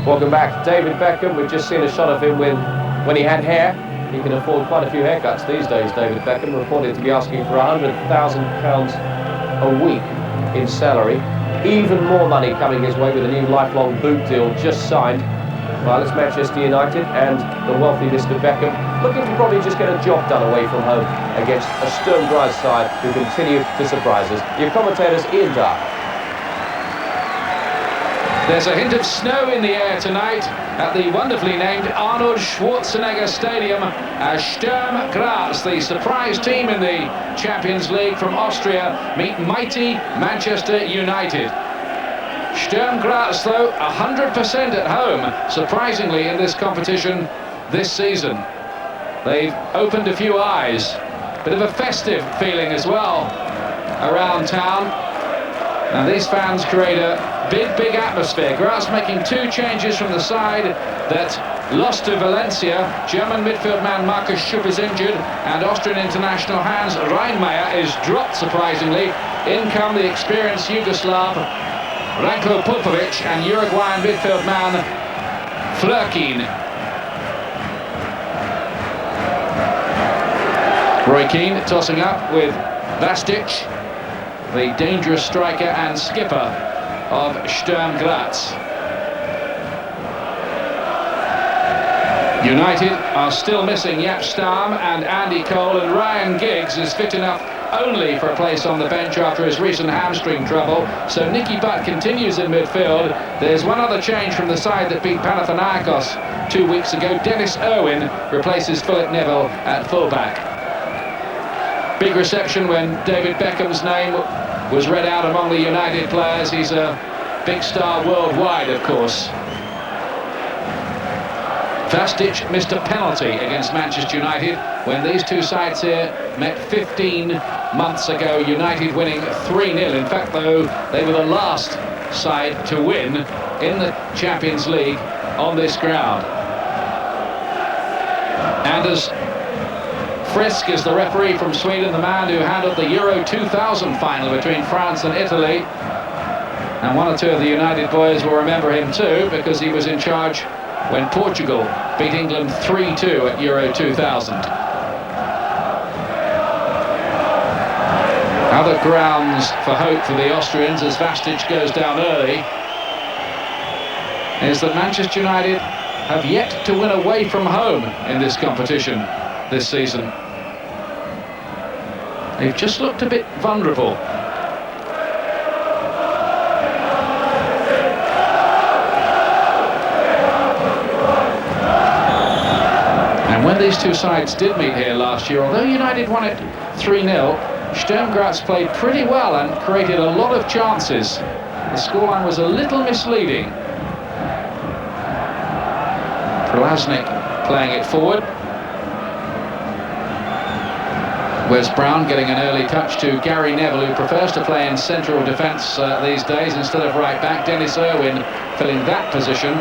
Welcome back. David Beckham, we've just seen a shot of him when he had hair. He can afford quite a few haircuts these days, David Beckham, reported to be asking for £100,000 a week in salary. Even more money coming his way with a new lifelong boot deal just signed. Well, it's Manchester United and the wealthy Mr. Beckham looking to probably just get a job done away from home against a Sturm Graz side who continue to surprise us. Your commentators, Ian Dark. There's a hint of snow in the air tonight at the wonderfully named Arnold Schwarzenegger Stadium as Sturm Graz, the surprise team in the Champions League from Austria, meet mighty Manchester United. Sturm Graz, though, 100% at home, surprisingly, in this competition this season. They've opened a few eyes. Bit of a festive feeling as well around town. Now these fans create a big atmosphere. Graz making two changes from the side that lost to Valencia. German midfield man Markus Schupp is injured, and Austrian international Hans Reinmeier is dropped surprisingly. In come the experienced Yugoslav Ranko Popovic and Uruguayan midfield man Flurkin. Roy Keane tossing up with Vastic, the dangerous striker and skipper of Sturm Graz. United are still missing Jaap Stam and Andy Cole, and Ryan Giggs is fit enough only for a place on the bench after his recent hamstring trouble. So Nicky Butt continues in midfield. There's one other change from the side that beat Panathinaikos 2 weeks ago. Dennis Irwin replaces Philip Neville at fullback. Big reception when David Beckham's name was read out among the United players. He's a big star worldwide, of course. Vastic missed a penalty against Manchester United when these two sides here met 15 months ago. United winning 3-0. In fact, though, they were the last side to win in the Champions League on this ground. Anders Frisk is the referee from Sweden, the man who handled the Euro 2000 final between France and Italy. And one or two of the United boys will remember him too, because he was in charge when Portugal beat England 3-2 at Euro 2000. Other grounds for hope for the Austrians as Vastic goes down early is that Manchester United have yet to win away from home in this competition this season. They've just looked a bit vulnerable. And when these two sides did meet here last year, although United won it 3-0, Sturm Graz played pretty well and created a lot of chances. The scoreline was a little misleading. Prolaznik playing it forward. Wes Brown getting an early touch to Gary Neville, who prefers to play in central defence these days instead of right back. Dennis Irwin filling that position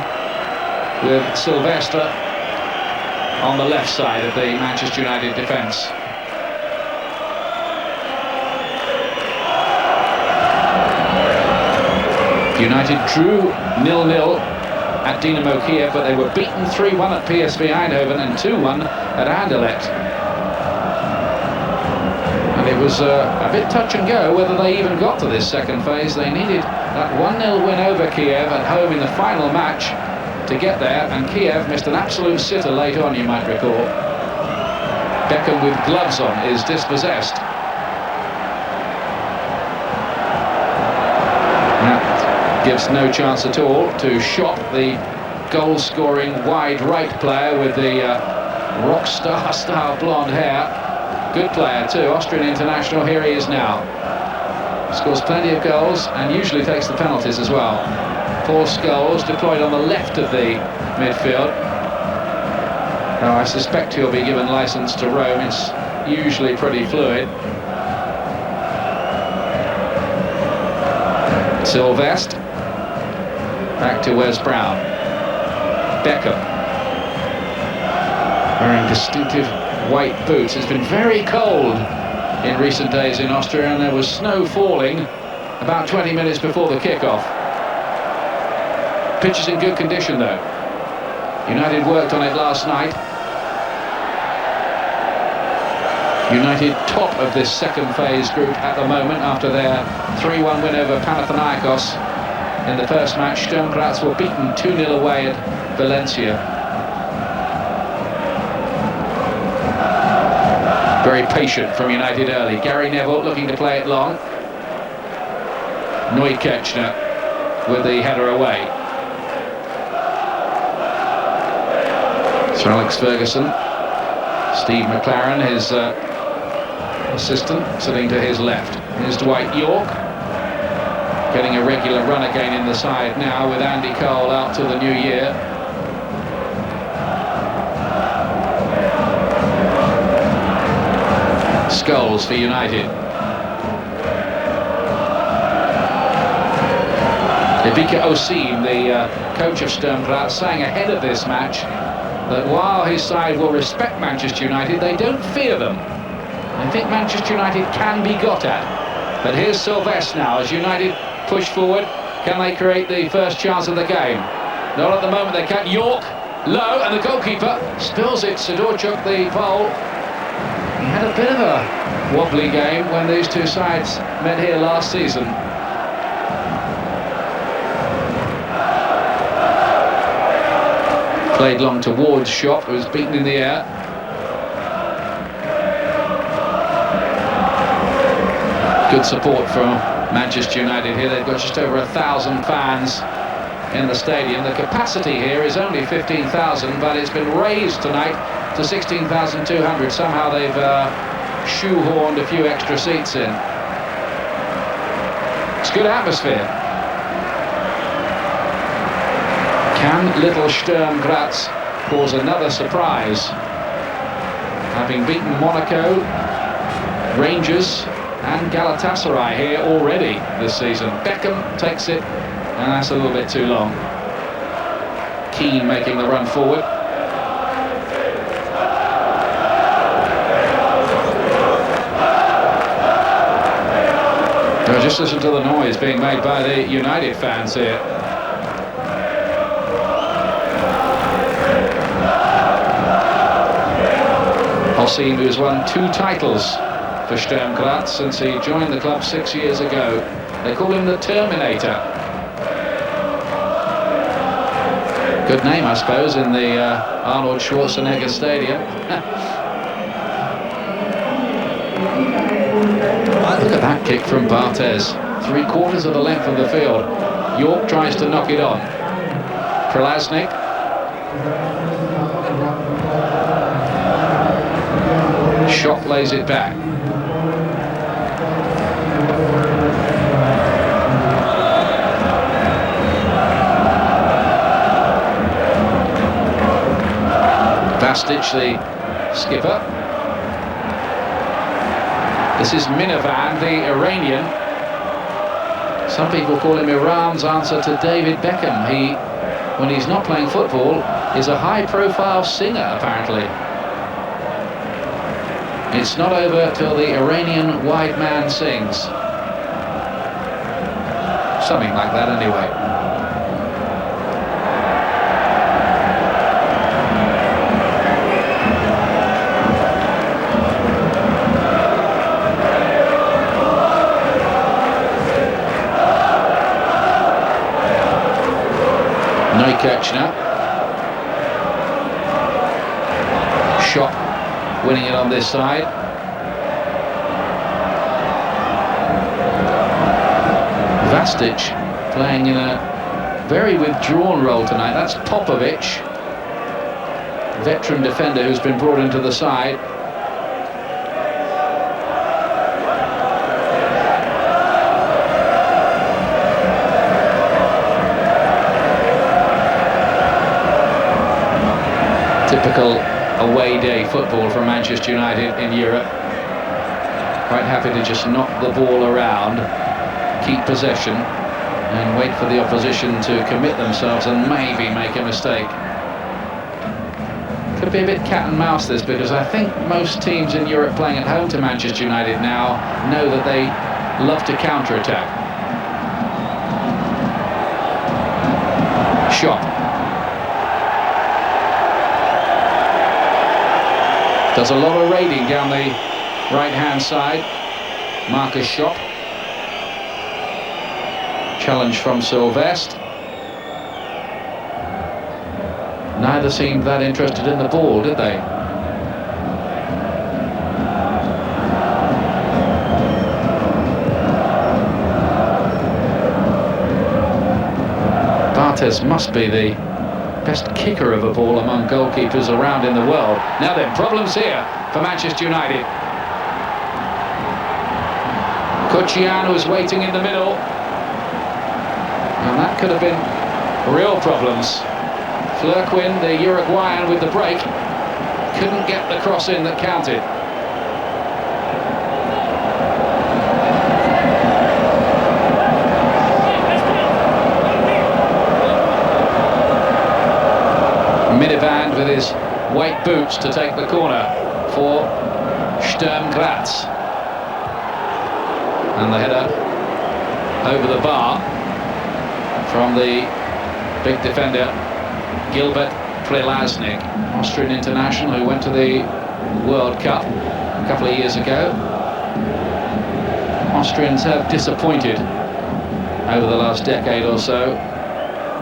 with Sylvester on the left side of the Manchester United defence. United drew 0-0 at Dynamo Kiev, but they were beaten 3-1 at PSV Eindhoven and 2-1 at Anderlecht. And it was a bit touch and go whether they even got to this second phase. They needed that 1-0 win over Kiev at home in the final match to get there, and Kiev missed an absolute sitter late on, you might recall. Beckham with gloves on is dispossessed. That gives no chance at all to Schopp, the goal-scoring wide right player with the rock star style blonde hair. Good player too, Austrian international, here he is now. Scores plenty of goals and usually takes the penalties as well. Paul Scholes deployed on the left of the midfield. Now I suspect he'll be given licence to roam, it's usually pretty fluid. Sylvester, back to Wes Brown. Beckham, wearing distinctive white boots. It's been very cold in recent days in Austria, and there was snow falling about 20 minutes before the kickoff. Pitch is in good condition though. United worked on it last night. United top of this second phase group at the moment after their 3-1 win over Panathinaikos in the first match. Sturm Graz were beaten 2-0 away at Valencia. Very patient from United early. Gary Neville looking to play it long. Neukirchner with the header away. Sir Alex Ferguson, Steve McLaren, his assistant, sitting to his left. Here's Dwight York, getting a regular run again in the side now with Andy Cole out till the new year. Scholes for United. Ivica Osim, the coach of Sturm Graz, saying ahead of this match that while his side will respect Manchester United, they don't fear them. I think Manchester United can be got at. But here's Sylvestre now as United push forward. Can they create the first chance of the game? Not at the moment, they can't. York, low, and the goalkeeper spills it. Sidorchuk, the Pole. He had a bit of a wobbly game when these two sides met here last season. Played long towards Schott, who was beaten in the air. Good support from Manchester United here. They've got just over 1,000 fans in the stadium. The capacity here is only 15,000, but it's been raised tonight to 16,200. Somehow they've shoehorned a few extra seats in. It's good atmosphere. Can little Sturm Graz cause another surprise? Having beaten Monaco, Rangers and Galatasaray here already this season. Beckham takes it, and that's a little bit too long. Keane making the run forward. Just listen to the noise being made by the United fans here. Osim, who's won 2 titles for Sturm Graz since he joined the club 6 years ago. They call him the Terminator. Good name, I suppose, in the Arnold Schwarzenegger Stadium. Look at that kick from Barthez. 3/4 of the length of the field. York tries to knock it on. Prelaznik. Schott lays it back. Vastic, the skipper. This is Minovan, the Iranian. Some people call him Iran's answer to David Beckham. He, when he's not playing football, is a high-profile singer, apparently. It's not over till the Iranian wide man sings. Something like that, anyway. Neukirchner. Schott winning it on this side. Vastic playing in a very withdrawn role tonight. That's Popovic, veteran defender who's been brought into the side. Typical away day football from Manchester United in Europe. Quite happy to just knock the ball around, keep possession, and wait for the opposition to commit themselves and maybe make a mistake. Could be a bit cat and mouse this, because I think most teams in Europe playing at home to Manchester United now know that they love to counter-attack. Shop. Does a lot of raiding down the right-hand side. Marcus Shop. Challenge from Sylvestre. Neither seemed that interested in the ball, did they? Barthez must be the best kicker of a ball among goalkeepers around in the world. Now then, problems here for Manchester United. Kuchian was waiting in the middle. And that could have been real problems. Fleurquin, the Uruguayan, with the break, couldn't get the cross in that counted. Midiband with his white boots to take the corner for Sturm Graz. And the header over the bar from the big defender Gilbert Prelaznik, Austrian international who went to the World Cup a couple of years ago. Austrians have disappointed over the last decade or so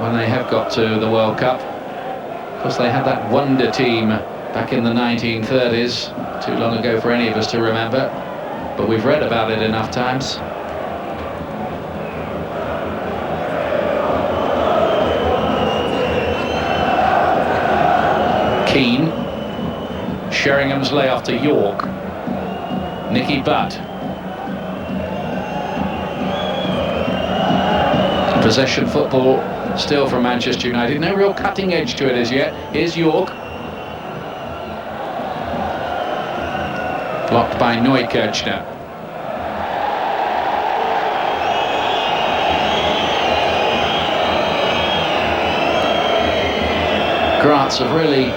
when they have got to the World Cup. Of course, they had that wonder team back in the 1930s, too long ago for any of us to remember, but we've read about it enough times. Keane. Sheringham's layoff to York. Nicky Butt. Possession football still from Manchester United. No real cutting edge to it as yet. Here's York. Blocked by Neukirchner. Graz have really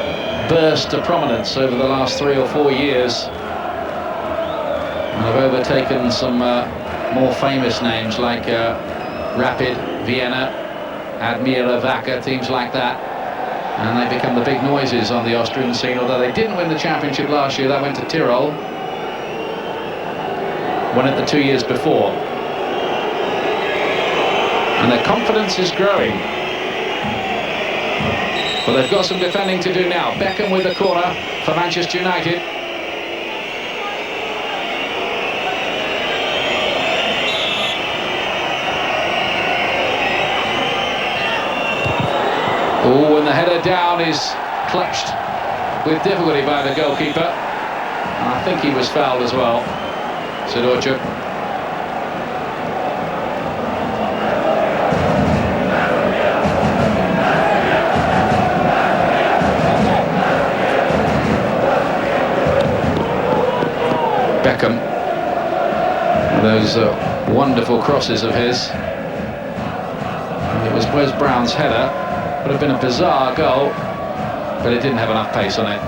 burst to prominence over the last 3 or 4 years and have overtaken some more famous names like Rapid, Vienna, Admira Wacker, teams like that, and they become the big noises on the Austrian scene. Although they didn't win the championship last year, that went to Tyrol, won it the 2 years before, and their confidence is growing. But they've got some defending to do now. Beckham with the corner for Manchester United. Oh, and the header down is clutched with difficulty by the goalkeeper. And I think he was fouled as well, Sidorchuk. Beckham, those wonderful crosses of his. And it was Wes Brown's header. Would have been a bizarre goal, but it didn't have enough pace on it.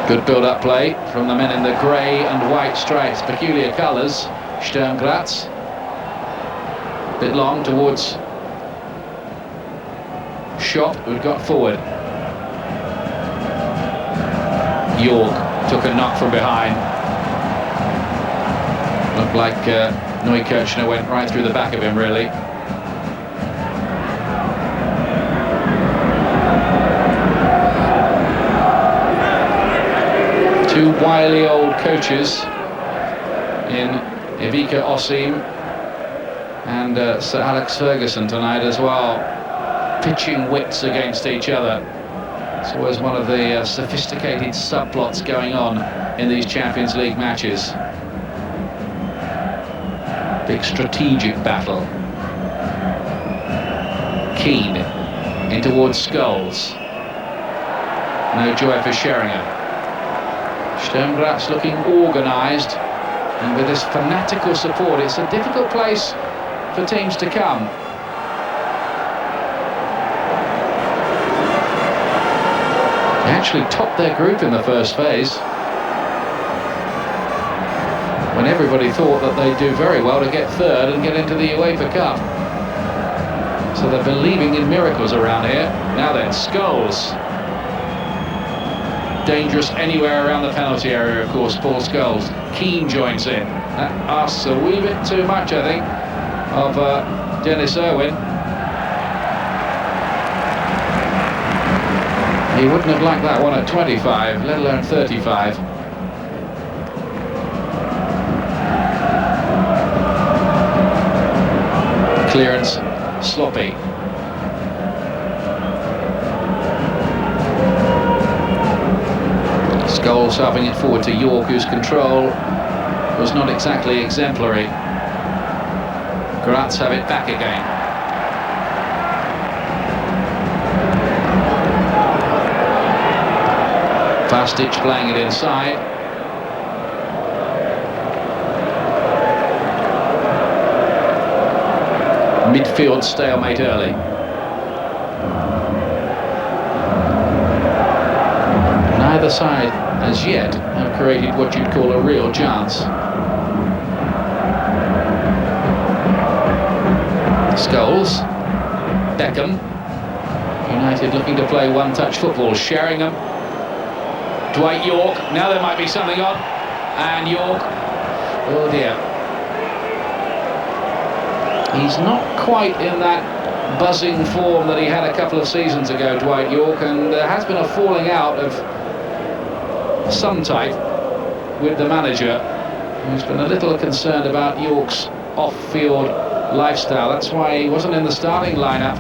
Good build-up play from the men in the grey and white stripes, peculiar colours. Sturm Graz. Bit long towards Shop, who got forward. York took a knock from behind. Looked like Neukirchner went right through the back of him, really. Two wily old coaches in Ivica Osim and Sir Alex Ferguson tonight as well, pitching wits against each other. It's always one of the sophisticated subplots going on in these Champions League matches. Big strategic battle. Keane in towards Scholes. No joy for Sheringham. Sturm Graz looking organised, and with this fanatical support, it's a difficult place for teams to come. They actually topped their group in the first phase. Whenever everybody thought that they'd do very well to get third and get into the UEFA Cup. So they're believing in miracles around here. Now then, Scholes. Dangerous anywhere around the penalty area, of course, Paul Scholes. Keane joins in. That asks a wee bit too much, I think, of Dennis Irwin. He wouldn't have liked that one at 25, let alone 35. Clearance, sloppy. Scholes having it forward to York, whose control was not exactly exemplary. Graz have it back again. Fastic playing it inside. Midfield stalemate early. Neither side as yet have created what you'd call a real chance. Scholes, Beckham. United looking to play one-touch football. Sheringham, Dwight York. Now there might be something on. And York, oh dear. He's not quite in that buzzing form that he had a couple of seasons ago, Dwight York, and there has been a falling out of some type with the manager, who's been a little concerned about York's off-field lifestyle. That's why he wasn't in the starting lineup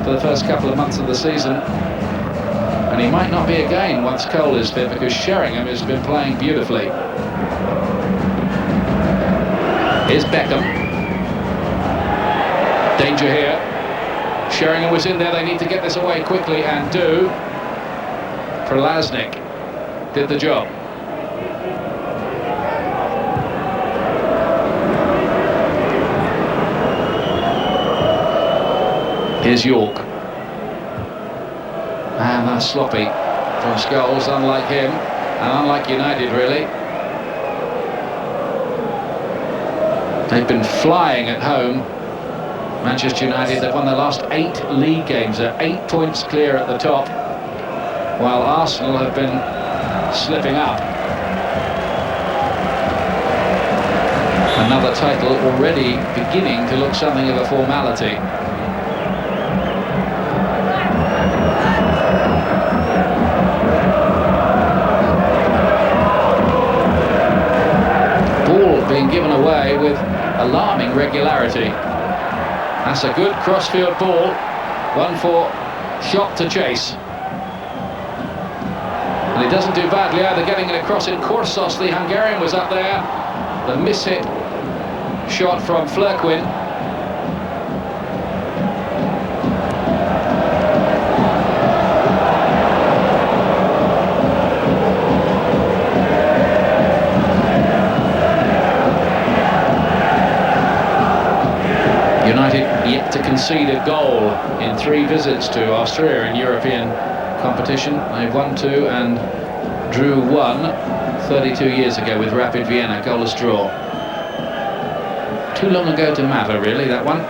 for the first couple of months of the season, and he might not be again once Cole is fit, because Sheringham has been playing beautifully. Here's Beckham. Danger here. Sheringham was in there. They need to get this away quickly, and do. Prolaznik did the job. Here's York. And that's sloppy from Scholes, unlike him, and unlike United, really. They've been flying at home. Manchester United, they've won their last 8 league games. They're 8 points clear at the top, while Arsenal have been slipping up. Another title already beginning to look something of a formality. Ball being given away with alarming regularity. That's a good crossfield ball, one for Shot to chase. And he doesn't do badly either, getting it across in Korsos. The Hungarian was up there. The miss-hit shot from Flerquin. United yet to concede a goal in 3 visits to Austria in European competition. They've won 2 and drew 1 32 years ago with Rapid Vienna, goalless draw. Too long ago to matter, really, that one.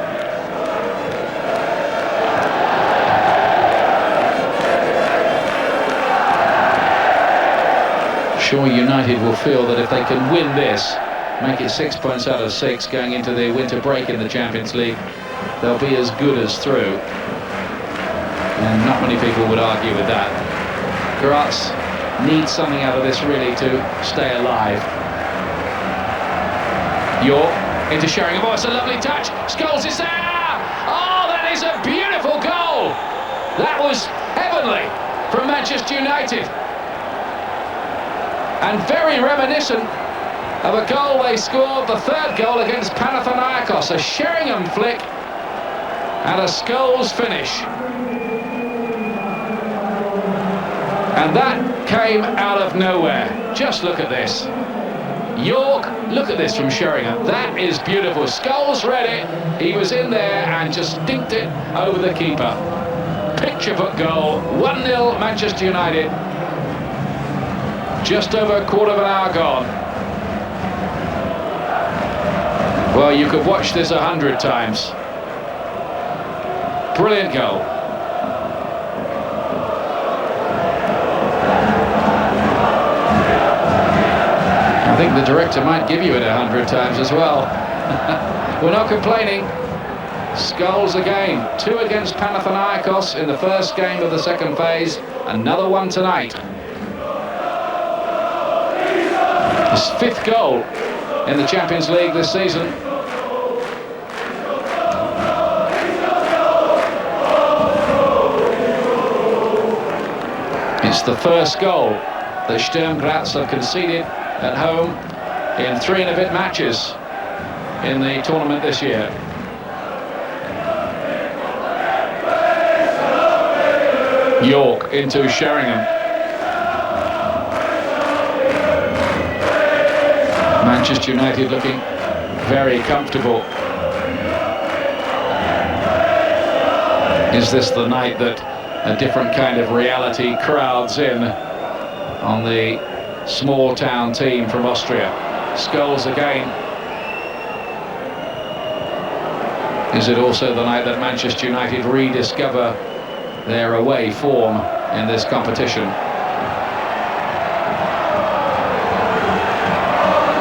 Sure, United will feel that if they can win this, make it 6 points out of 6 going into the winter break in the Champions League, they'll be as good as through. And not many people would argue with that. Graz needs something out of this, really, to stay alive. York into Sheringham. Oh, it's a lovely touch. Scholes is there! Oh, that is a beautiful goal! That was heavenly from Manchester United. And very reminiscent of a goal they scored, the 3rd goal against Panathinaikos. A Sheringham flick and a Scholes finish. And that came out of nowhere. Just look at this. York, look at this from Sheringham. That is beautiful. Scholes read it. He was in there and just dinked it over the keeper. Picture-book goal. 1-0 Manchester United. Just over a quarter of an hour gone. Oh, you could watch this 100 times. Brilliant goal. I think the director might give you it 100 times as well. We're not complaining. Skulls again. 2 against Panathinaikos in the first game of the second phase. Another one tonight. His 5th goal in the Champions League this season. It's the first goal that Sturm Graz have conceded at home in 3 and a bit matches in the tournament this year. York into Sheringham. Manchester United looking very comfortable. Is this the night that a different kind of reality crowds in on the small town team from Austria? Skulls again. Is it also the night that Manchester United rediscover their away form in this competition?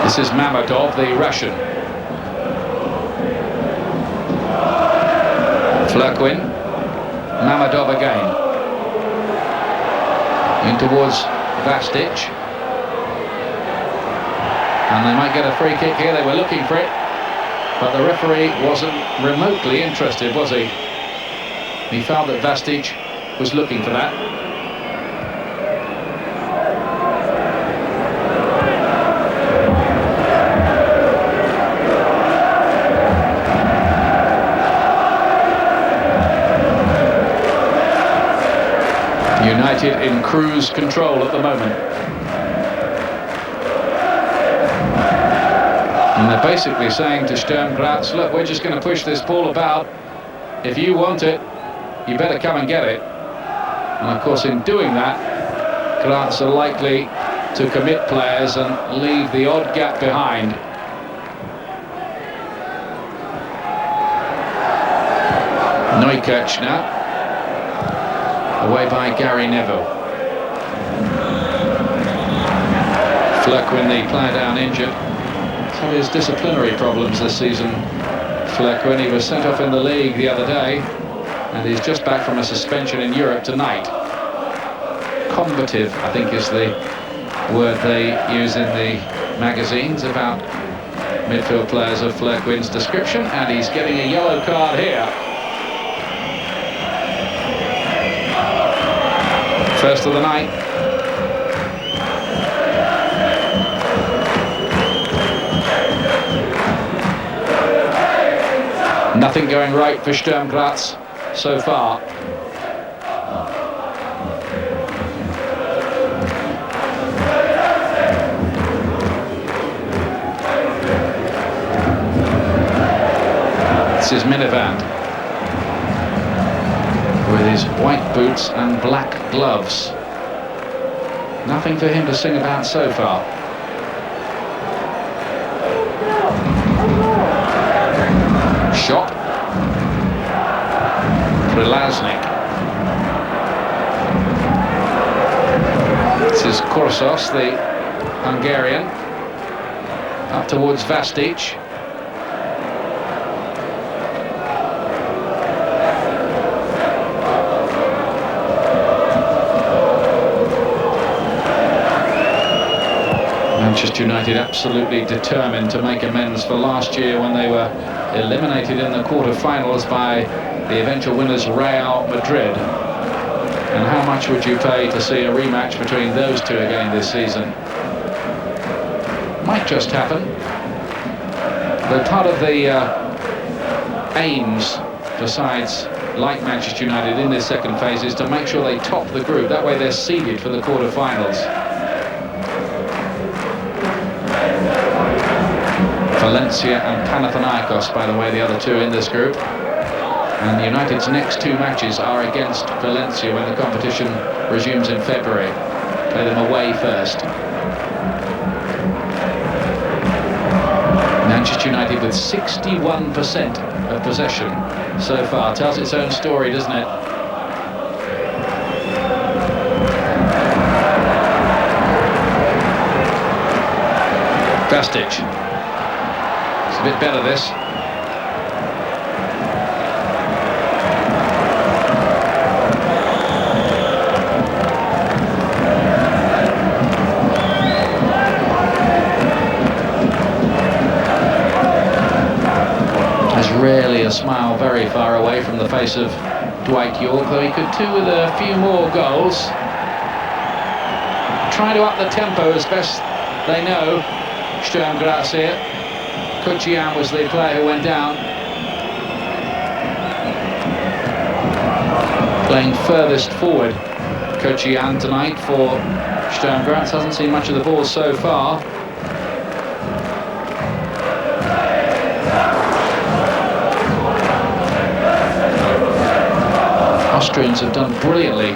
This is Mammadov, the Russian. Flurquin. Mammadov again. In towards Vastic. And they might get a free kick here. They were looking for it. But the referee wasn't remotely interested, was he? He felt that Vastic was looking for that. United in cruise control at the moment. And they're basically saying to Sturm Graz, look, we're just going to push this ball about. If you want it, you better come and get it. And of course, in doing that, Graz are likely to commit players and leave the odd gap behind. Neukirch now. Away by Gary Neville. Flurquin, the player down injured. He's had his disciplinary problems this season. Flurquin, he was sent off in the league the other day, and he's just back from a suspension in Europe tonight. Combative, I think, is the word they use in the magazines about midfield players of Flurquin's description, and he's getting a yellow card here. First of the night. Nothing going right for Sturm Graz so far. This is Minivand with his white boots and black gloves. Nothing for him to sing about so far. Shot. Prelaznik. This is Korsos, the Hungarian. Up towards Vastic. Manchester United absolutely determined to make amends for last year when they were eliminated in the quarter-finals by the eventual winners Real Madrid. And how much would you pay to see a rematch between those two again this season? Might just happen. But part of the aims, besides like Manchester United in this second phase, is to make sure they top the group. That way they're seeded for the quarter-finals. Valencia and Panathinaikos, by the way, the other two in this group. And United's next 2 matches are against Valencia when the competition resumes in February. Play them away first. Manchester Manchester United with 61% of possession so far. Tells its own story, doesn't it? Vastic. It's a bit better, this. There's rarely a smile very far away from the face of Dwight York, though he could do with a few more goals. Trying to up the tempo as best they know. Sturm Graz here. Kuchian was the player who went down. Playing furthest forward, Kuchian tonight for Sturm Graz. Hasn't seen much of the ball so far. Austrians have done brilliantly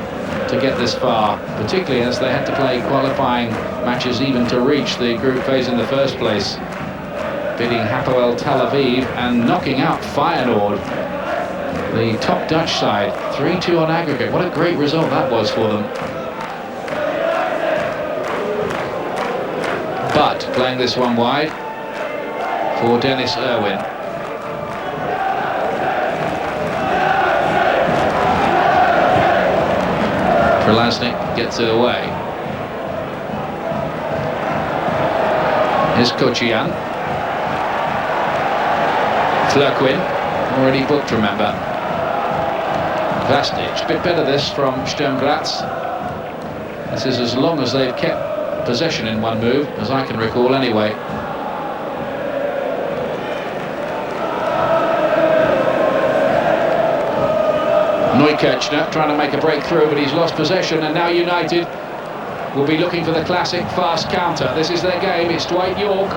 to get this far, particularly as they had to play qualifying matches even to reach the group phase in the first place, beating Hapoel Tel Aviv and knocking out Feyenoord, the top Dutch side, 3-2 on aggregate. What a great result that was for them. But playing this one wide for Dennis Irwin. Krasnik gets it away. Here's Kuchian. Flurquin, already booked, remember. Vastic, a bit better this from Sturm Graz. This is as long as they've kept possession in one move, as I can recall anyway. Neukirchner trying to make a breakthrough, but he's lost possession, and now United will be looking for the classic fast counter. This is their game. It's Dwight York,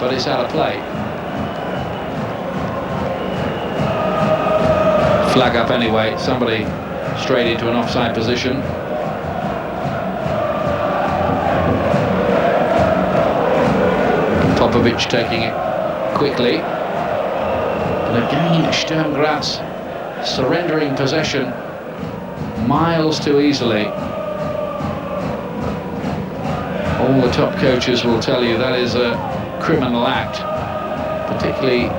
but it's out of play. Flag up anyway. Somebody straight into an offside position. Popovic taking it quickly. But again, Sturm Graz surrendering possession miles too easily. All the top coaches will tell you that is a criminal act, particularly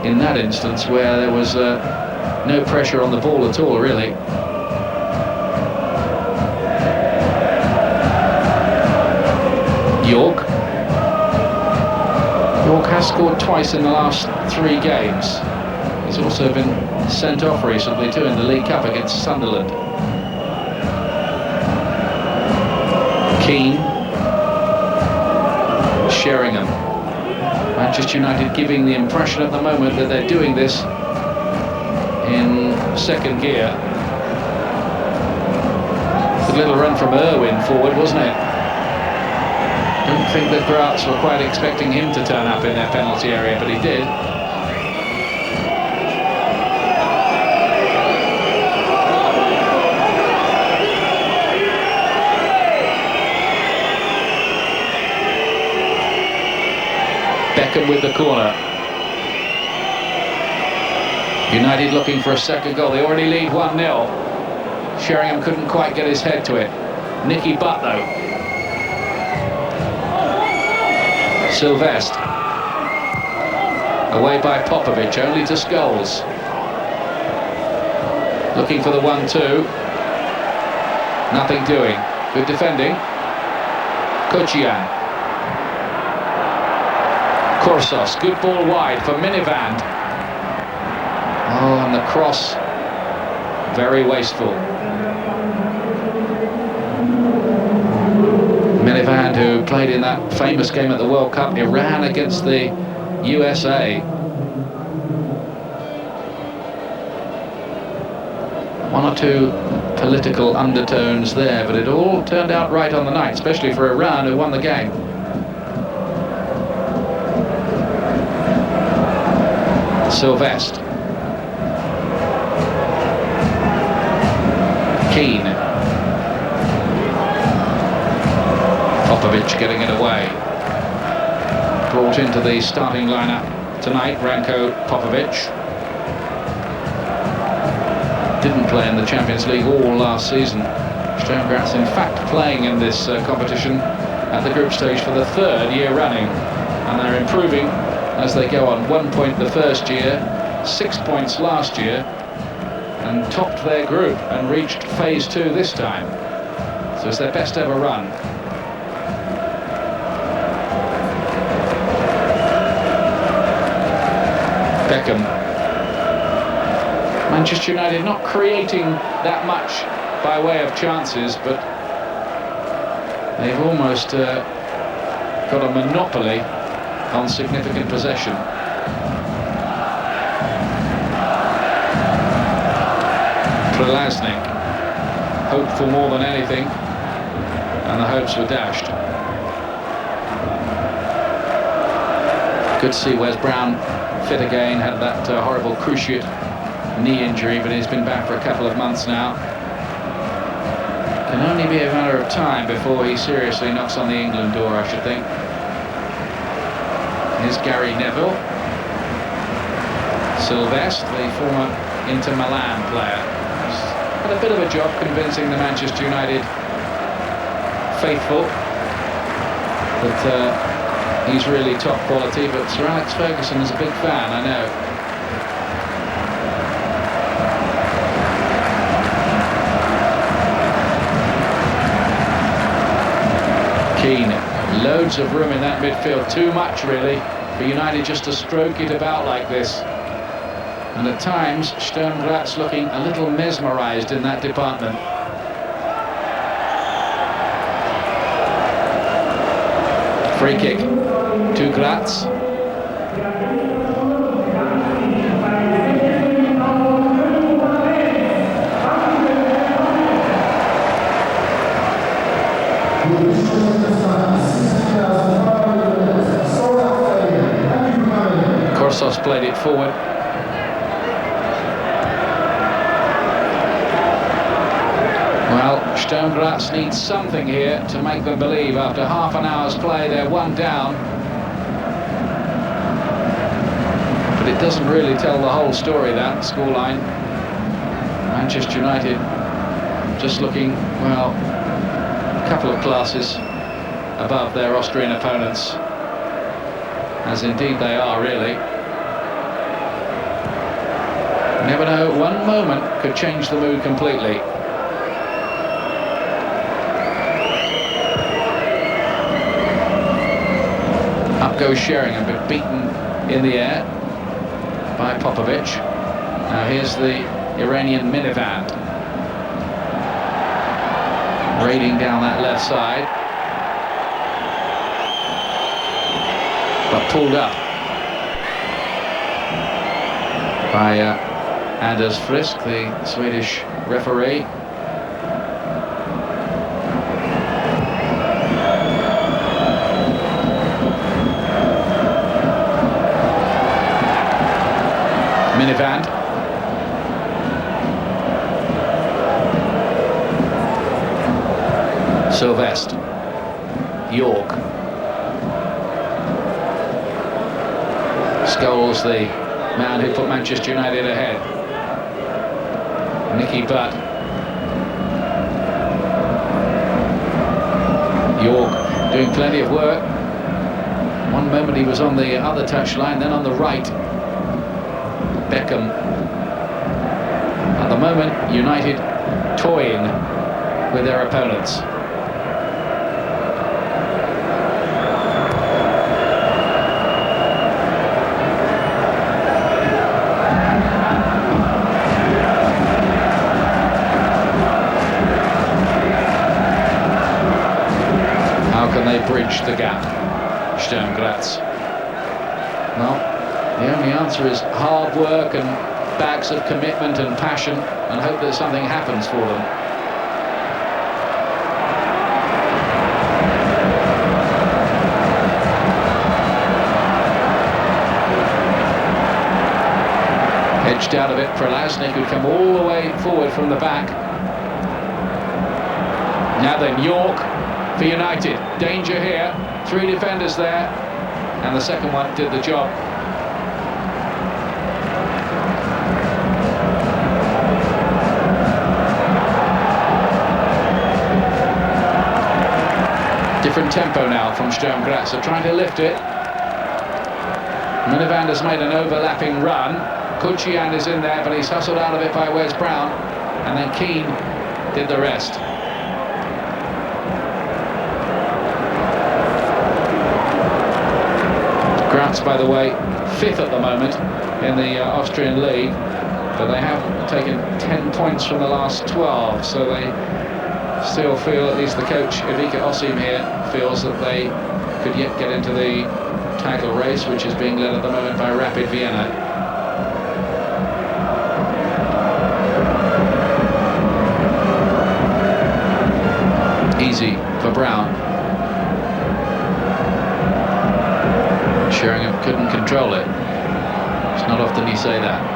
in that instance where there was no pressure on the ball at all, really. York has scored twice in the last 3 games. He's also been sent off recently too in the League Cup against Sunderland. Keane. Sheringham. Manchester United giving the impression at the moment that they're doing this in second gear. Good little run from Irwin forward, wasn't it? Don't think that Graz were quite expecting him to turn up in their penalty area, but he did. Beckham with the corner. United looking for a second goal. They already lead 1-0. Sheringham couldn't quite get his head to it. Nicky Butt though. Sylvestre. Away by Popovic, only to Scholes. Looking for the 1-2. Nothing doing. Good defending. Kuchian. Korsos, good ball wide for Minivand. Oh, and the cross, very wasteful. Minivand, who played in that famous game at the World Cup, Iran against the USA. One or two political undertones there, but it all turned out right on the night, especially for Iran, who won the game. Sylvestre. Keane. Popovic getting it away. Brought into the starting lineup tonight, Ranko Popovic. Didn't play in the Champions League all last season. Sturm Graz, in fact, playing in this competition at the group stage for the 3rd year running. And they're improving as they go on. 1 point the first year, 6 points last year, and topped their group and reached phase 2 this time. So it's their best ever run. Beckham. Manchester United not creating that much by way of chances, but they've almost got a monopoly on significant possession. Prelaznik hoped for more than anything, and the hopes were dashed. Good to see Wes Brown fit again, had that horrible cruciate knee injury, but he's been back for a couple of months now. Can only be a matter of time before he seriously knocks on the England door, I should think. Here's Gary Neville. Sylvestre, the former Inter Milan player, has had a bit of a job convincing the Manchester United faithful that he's really top quality, but Sir Alex Ferguson is a big fan, I know. Keane, loads of room in that midfield, too much really for United just to stroke it about like this. And at times Sturm Graz looking a little mesmerised in that department. Free kick to Graz. Korsos played it forward. Well, Sturm Graz needs something here to make them believe. After half an hour's play, they're 1 down. But it doesn't really tell the whole story, that scoreline. Manchester United just looking, well, a couple of classes above their Austrian opponents, as indeed they are, really. You never know, one moment could change the mood completely. Up goes Sheringham, but beaten in the air by Popovic. Now here's the Iranian Minivand, raiding down that left side, but pulled up by Anders Frisk, the Swedish referee. Minivand. Sylvestre. York. Scholes, the man who put Manchester United ahead. Nicky Butt. York doing plenty of work. One moment he was on the other touchline, then on the right. Beckham. At the moment, United toying with their opponents. How can they bridge the gap, Sturm Graz? Well, the only answer is hard work and bags of commitment and passion, and hope that something happens for them. Edged out of it, Prelaznik, who'd come all the way forward from the back. Now then, York for United. Danger here. 3 defenders there, and the second one did the job. tempo now from Sturm Graz. They're trying to lift it. Minivan has made an overlapping run. Kuchian is in there, but he's hustled out of it by Wes Brown. And then Keane did the rest. Graz, by the way, 5th at the moment in the Austrian league, but they have taken 10 points from the last 12, so they still feel, at least the coach Ivica Osim here feels, that they could yet get into the title race, which is being led at the moment by Rapid Vienna. Easy for Brown. Sheringham couldn't control it. It's not often you say that.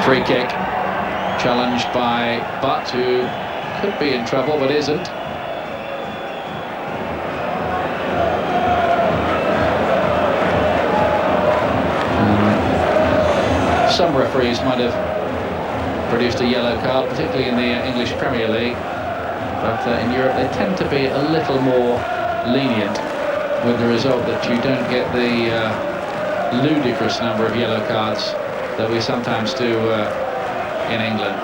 Free kick, challenged by Butt, who could be in trouble but isn't. Some referees might have produced a yellow card, particularly in the English Premier League, but in Europe they tend to be a little more lenient, with the result that you don't get the ludicrous number of yellow cards that we sometimes do in England.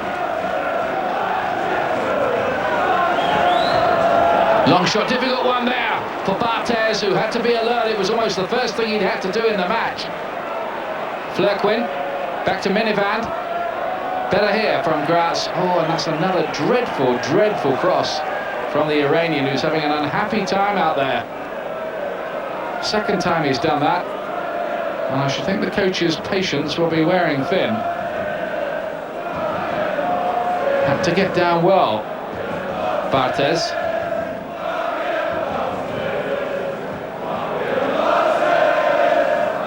Long shot, difficult one there for Barthez, who had to be alert. It was almost the first thing he'd had to do in the match. Flerquin, back to Minivan. Better here from Graz. Oh, and that's another dreadful, dreadful cross from the Iranian, who's having an unhappy time out there. Second time he's done that, and I should think the coach's patience will be wearing thin. Had to get down well, Barthez.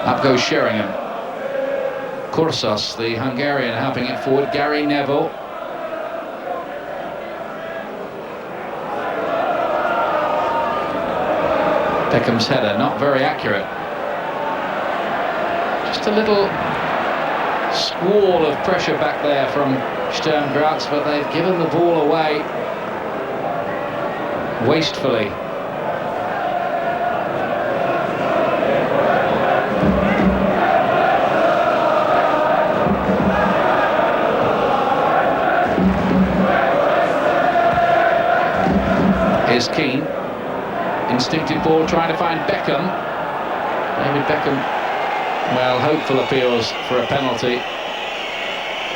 Up goes Sheringham. Kursos, the Hungarian, helping it forward. Gary Neville. Beckham's header, not very accurate. Just a little squall of pressure back there from Sturm Graz, but they've given the ball away wastefully. Here's Keane. Instinctive ball, trying to find Beckham. David Beckham, well, hopeful appeals for a penalty,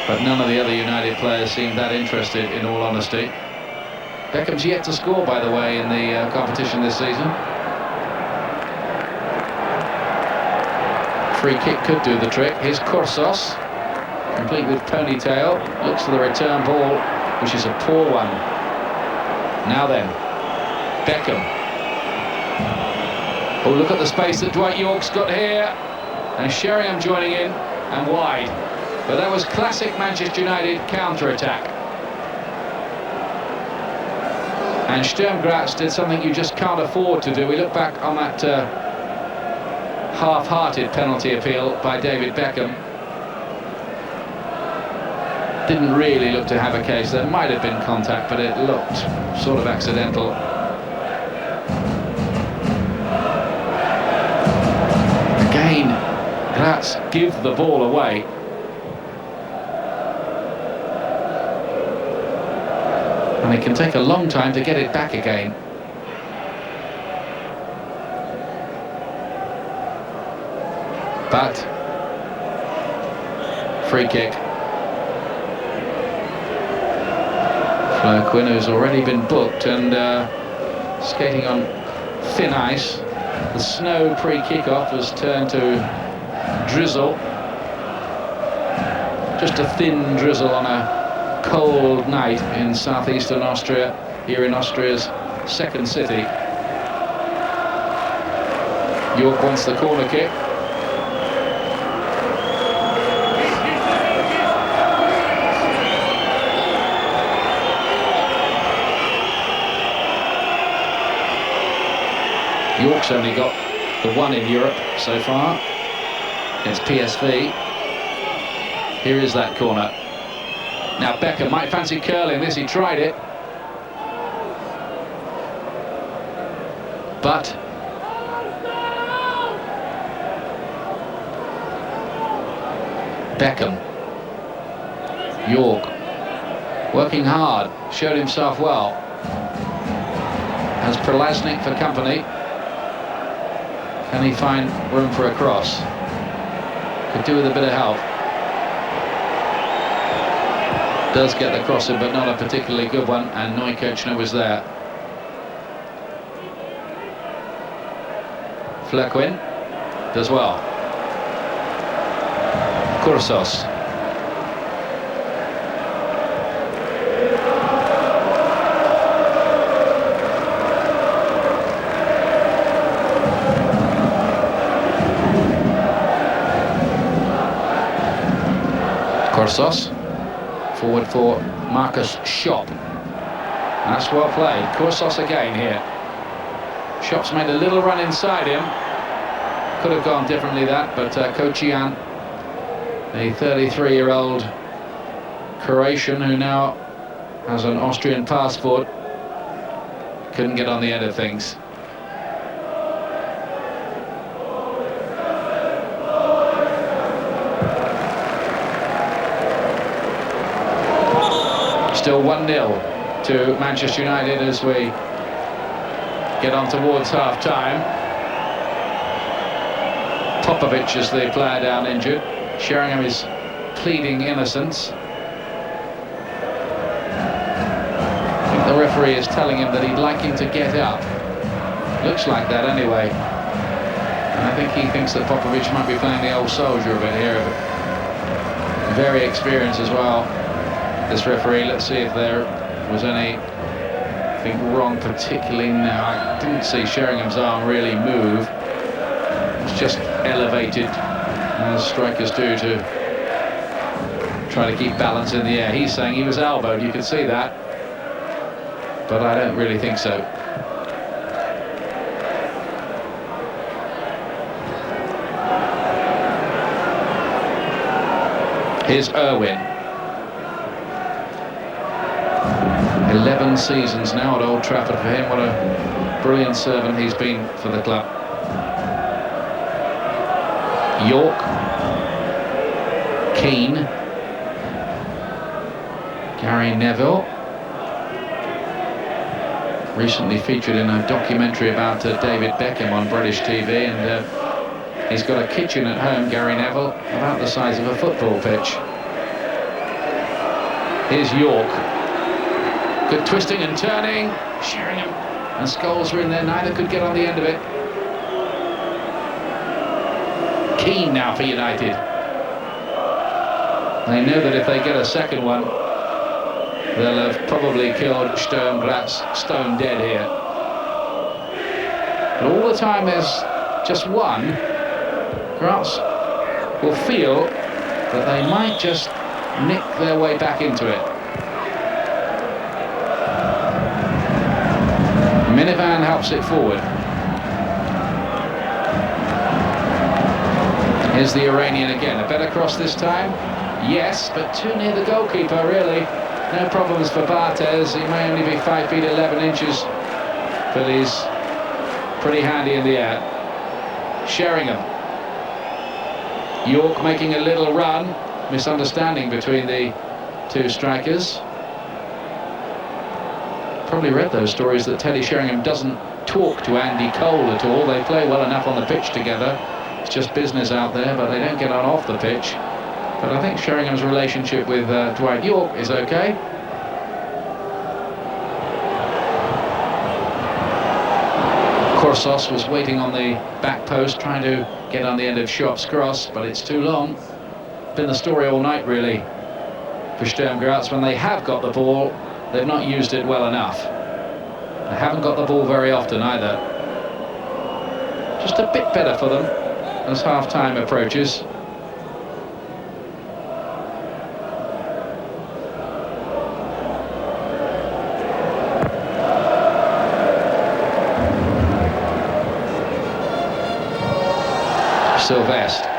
but none of the other United players seemed that interested, in all honesty. Beckham's yet to score, by the way, in the competition this season. Free kick could do the trick. Here's Kursos, complete with ponytail. Looks for the return ball, which is a poor one. Now then, Beckham. Oh, look at the space that Dwight York's got here. And Sheringham joining in, and wide. But that was classic Manchester United counter-attack. And Sturm Graz did something you just can't afford to do. We look back on that half-hearted penalty appeal by David Beckham. Didn't really look to have a case. There might have been contact, but it looked sort of accidental. Again, Graz give the ball away. And it can take a long time to get it back again. But free kick. Flerquin, who's already been booked and skating on thin ice. The snow pre-kickoff has turned to drizzle. Just a thin drizzle on a cold night in southeastern Austria, here in Austria's second city. York wants the corner kick. York's only got the one in Europe so far. It's PSV. Here is that corner. Now Beckham might fancy curling this, he tried it. But Beckham, York, working hard, showed himself well. Has Prelaznik for company. Can he find room for a cross? Could do with a bit of help. Does get the crossing, but not a particularly good one, and Neukoechner was there. Flequin does well. Kursos. Kursos. Forward for Marcus Schopp. That's well played. Kursos again here. Schopp's made a little run inside him. Could have gone differently that, but Kocian, a 33-year-old Croatian who now has an Austrian passport, couldn't get on the end of things. Still 1-0 to Manchester United as we get on towards half-time. Popovic is the player down injured. Sheringham is pleading innocence. I think the referee is telling him that he'd like him to get up. Looks like that anyway. And I think he thinks that Popovic might be playing the old soldier a bit here. Very experienced as well, this referee. Let's see if there was anything wrong particularly now. I didn't see Sheringham's arm really move. It's just elevated, as strikers do, to try to keep balance in the air. He's saying he was elbowed, you can see that, but I don't really think so. Here's Irwin. 11 seasons now at Old Trafford for him. What a brilliant servant he's been for the club. York, Keane, Gary Neville, recently featured in a documentary about David Beckham on British TV, and he's got a kitchen at home, Gary Neville, about the size of a football pitch. Here's York. Good twisting and turning. Sheringham and Scholes were in there, neither could get on the end of it. Keane now for United. They know that if they get a second one, they'll have probably killed Sturm Graz stone dead here. But all the time there's just one, Graz will feel that they might just nick their way back into it. Minivan helps it forward. Here's the Iranian again. A better cross this time? Yes, but too near the goalkeeper, really. No problems for Barthez. He may only be 5 feet 11 inches, but he's pretty handy in the air. Sheringham. York making a little run. Misunderstanding between the two strikers. Probably read those stories that Teddy Sheringham doesn't talk to Andy Cole at all. They play well enough on the pitch together. It's just business out there, but they don't get on off the pitch. But I think Sheringham's relationship with Dwight York is okay. Kursos was waiting on the back post, trying to get on the end of Schopp's cross, but it's too long. Been the story all night, really, for Sturm Graz. When they have got the ball, they've not used it well enough. They haven't got the ball very often either. Just a bit better for them as half-time approaches. Sylvestre.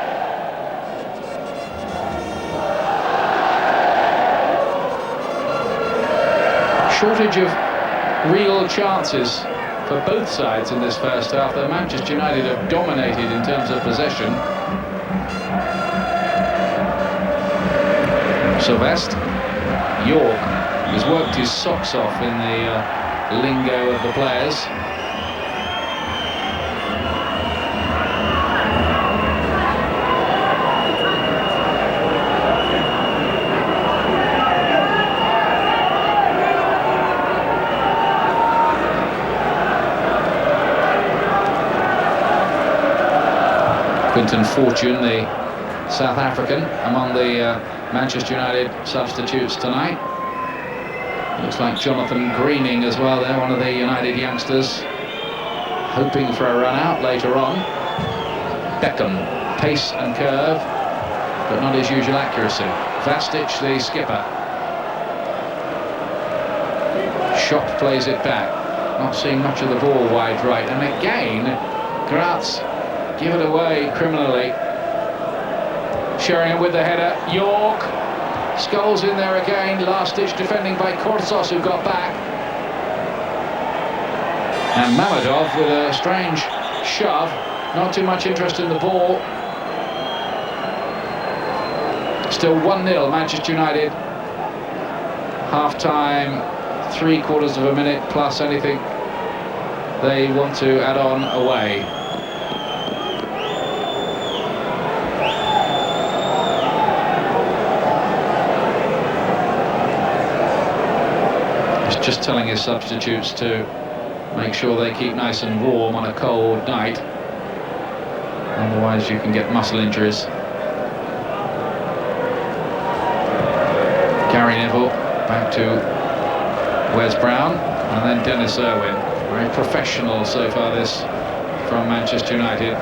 Shortage of real chances for both sides in this first half, though Manchester United have dominated in terms of possession. Sylvester. York has worked his socks off in the lingo of the players. Quinton Fortune, the South African, among the Manchester United substitutes tonight. Looks like Jonathan Greening as well there, one of the United youngsters, hoping for a run out later on. Beckham, pace and curve, but not his usual accuracy. Vastic, the skipper. Shop plays it back, not seeing much of the ball wide right, and again Graz give it away criminally. Sheringham with the header. York. Scholes in there again. Last-ditch defending by Korsos, who got back. And Mamadov with a strange shove. Not too much interest in the ball. Still 1-0 Manchester United. Half-time, 3/4 of a minute plus anything they want to add on away. Just telling his substitutes to make sure they keep nice and warm on a cold night, otherwise you can get muscle injuries. Gary Neville back to Wes Brown, and then Dennis Irwin. Very professional so far this from Manchester United.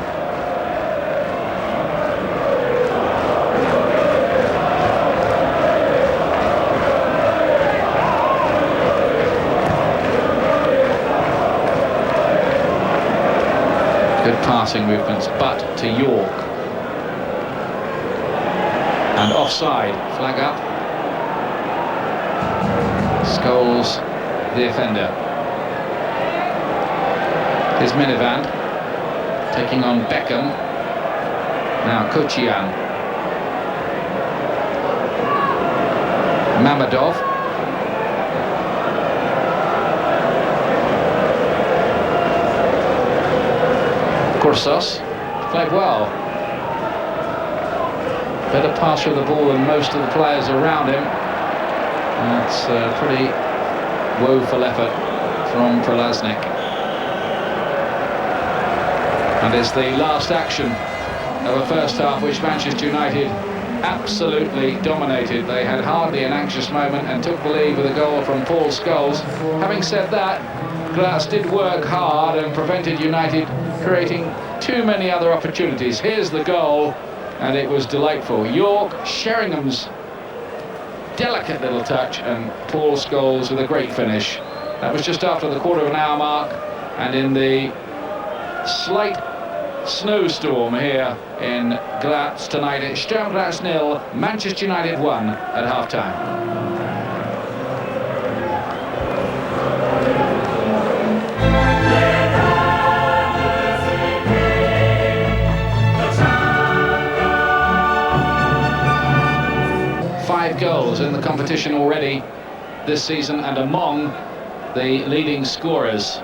Good passing movements, but to York. And offside, flag up. Scholes, the offender. Here's Minivan, taking on Beckham. Now Kochian. Mamadov. Korsos played well. Better passer of the ball than most of the players around him. That's a pretty woeful effort from Prolaznik. And it's the last action of a first half which Manchester United absolutely dominated. They had hardly an anxious moment and took the lead with a goal from Paul Scholes. Having said that, Graz did work hard and prevented United creating too many other opportunities. Here's the goal, and it was delightful. York, Sheringham's delicate little touch, and Paul Scholes with a great finish. That was just after the quarter of an hour mark, and in the slight snowstorm here in Graz tonight. It's Sturm Graz 0, Manchester United 1 at half-time. Goals in the competition already this season and among the leading scorers.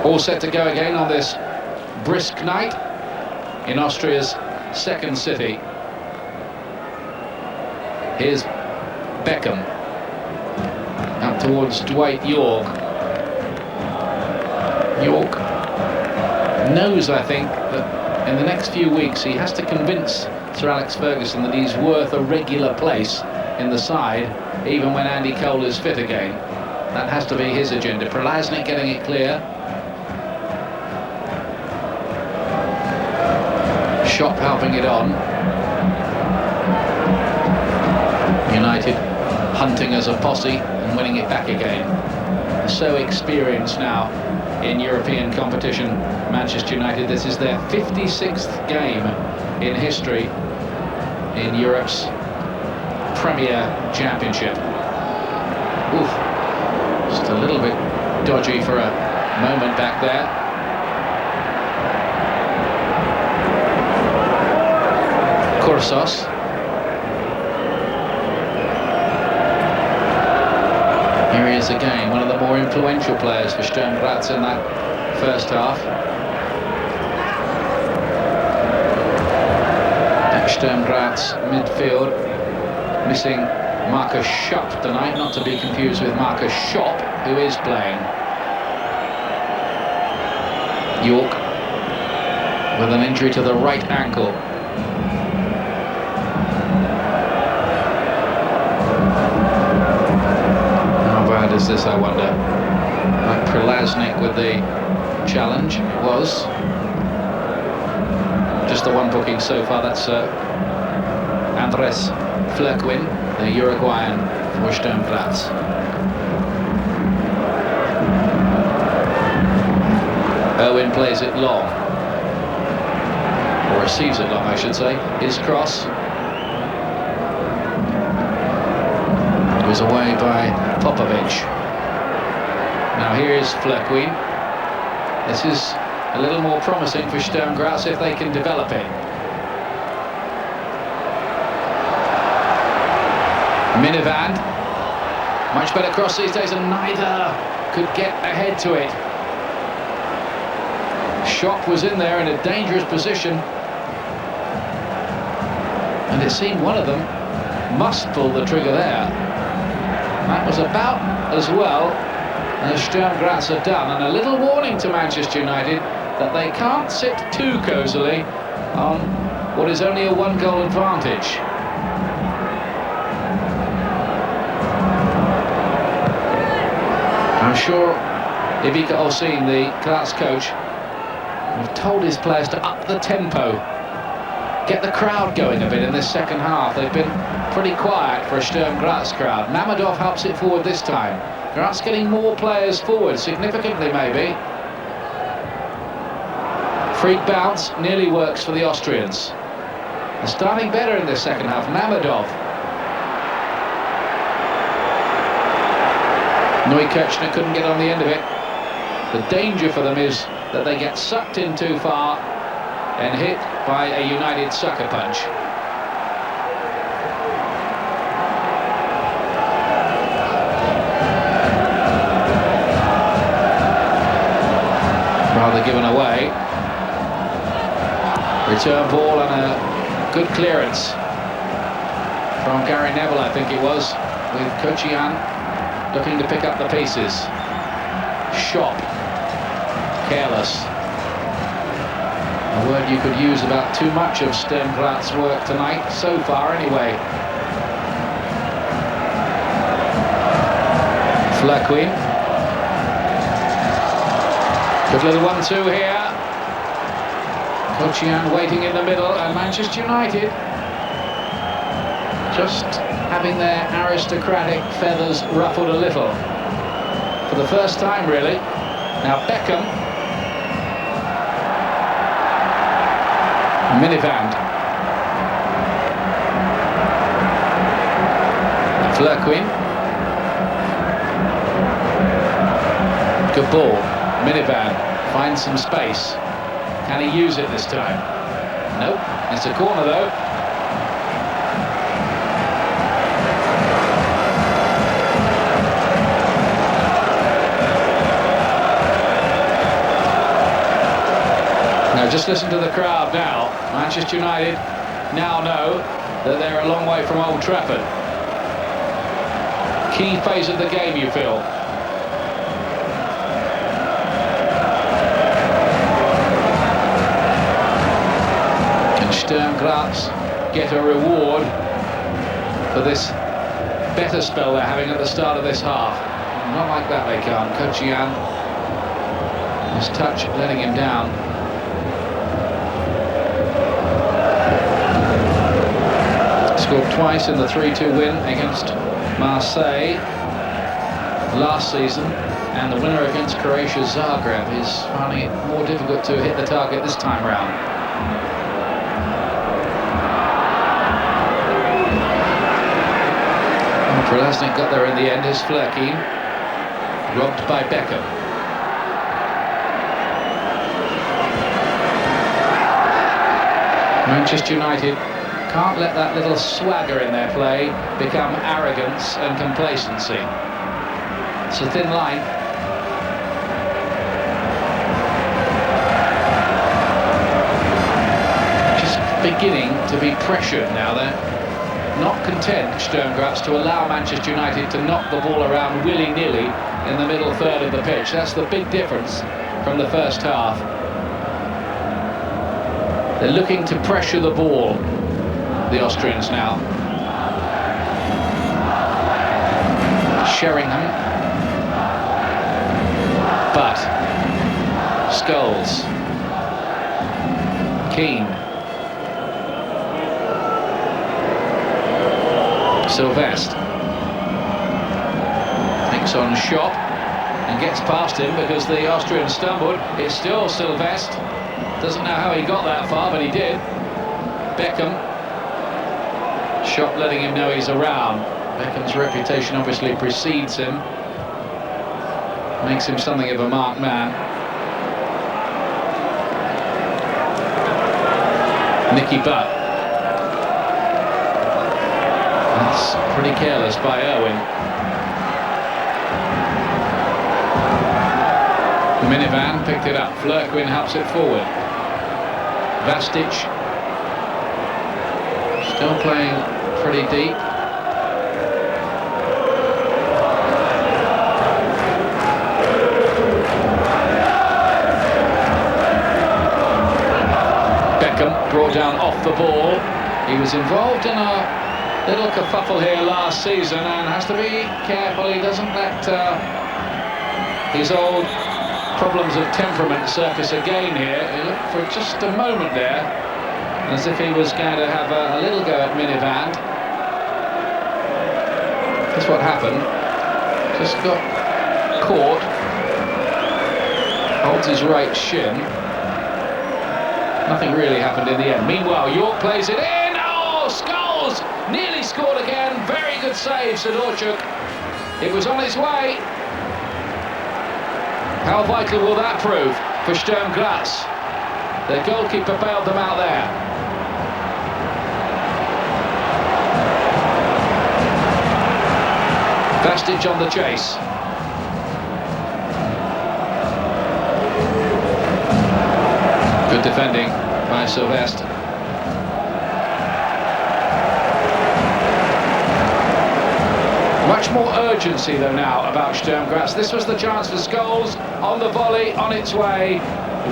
All set to go again on this brisk night in Austria's second city. Here's Beckham out towards Dwight York. York knows, I think, that in the next few weeks he has to convince Sir Alex Ferguson that he's worth a regular place in the side, even when Andy Cole is fit again. That has to be his agenda. Prolaznik getting it clear. Shop helping it on. United hunting as a posse and winning it back again. So experienced now in European competition, Manchester United. This is their 56th game in history in Europe's Premier Championship. Oof. Just a little bit dodgy for a moment back there. Kursos. Here he is again, one of the more influential players for Sturm Graz in that first half. At Sturm Graz midfield, missing Marcus Schopp tonight, not to be confused with Marcus Schopp, who is playing. York with an injury to the right ankle. How bad is this, I wonder? Like Prelaznik with the challenge was. Just the one booking so far, that's Andres Flequin, the Uruguayan for Sturm Graz. Owen plays it long, or receives it long, I should say. His cross goes away by Popovic. Now here is Flequin. This is a little more promising for Sturm Graz if they can develop it. Minivan, much better cross these days, and neither could get ahead to it. Schopp was in there in a dangerous position, and it seemed one of them must pull the trigger there. That was about as well as Sturm Graz had done, and a little warning to Manchester United that they can't sit too cosily on what is only a one-goal advantage. I'm sure Ivica Osim, the Graz coach, have told his players to up the tempo, get the crowd going a bit in this second half. They've been pretty quiet for a Sturm Graz crowd. Mammadov helps it forward this time. Graz getting more players forward, significantly maybe. Free bounce nearly works for the Austrians. They're starting better in this second half. Mammadov. Neukirchner couldn't get on the end of it. The danger for them is that they get sucked in too far and hit by a United sucker punch. Rather given away. Return ball and a good clearance from Gary Neville, I think it was, with Kochian looking to pick up the pieces. Schopp, careless. A word you could use about too much of Sturm Graz's work tonight, so far anyway. Flequin. Good little 1-2 here. Kochian waiting in the middle, and Manchester United just having their aristocratic feathers ruffled a little. For the first time, really. Now Beckham. Minivan. Flequin. Good ball. Minivan finds some space. Can he use it this time? Nope. It's a corner though. Now just listen to the crowd now. Manchester United now know that they're a long way from Old Trafford. Key phase of the game, you feel. Can Sturm Graz get a reward for this better spell they're having at the start of this half? Not like that they can't. Kochian, his touch letting him down. Scored twice in the 3-2 win against Marseille last season, and the winner against Croatia Zagreb is finding it more difficult to hit the target this time round. Krasnik got there in the end, his Flerkin. Robbed by Beckham. Manchester United can't let that little swagger in their play become arrogance and complacency. It's a thin line. Just beginning to be pressured now. They're not content, Sturm Graz, to allow Manchester United to knock the ball around willy-nilly in the middle third of the pitch. That's the big difference from the first half. They're looking to pressure the ball, the Austrians now. Sheringham. But Scholes. Keane. Sylvestre. Thinks on Shop and gets past him because the Austrian stumbled. It's still Sylvestre. Doesn't know how he got that far, but he did. Beckham. Shop letting him know he's around. Beckham's reputation obviously precedes him. Makes him something of a marked man. Nicky Butt. That's pretty careless by Irwin. Minivan picked it up. Flerkin helps it forward. Vastic still playing pretty deep. Beckham brought down off the ball. He was involved in a little kerfuffle here last season and has to be careful he doesn't let his old problems of temperament surface again here. He looked for just a moment there as if he was going to have a little go at Minivan. That's what happened. Just got caught. Holds his right shin. Nothing really happened in the end. Meanwhile, York plays it in. Oh, Scholes nearly scored again. Very good save, Sidorchuk. It was on its way. How vital will that prove for Sturm Graz? Their goalkeeper bailed them out there. Vastic on the chase. Good defending by Sylvestre. Much more urgency though now about Sturm Graz. This was the chance for Scholes on the volley, on its way.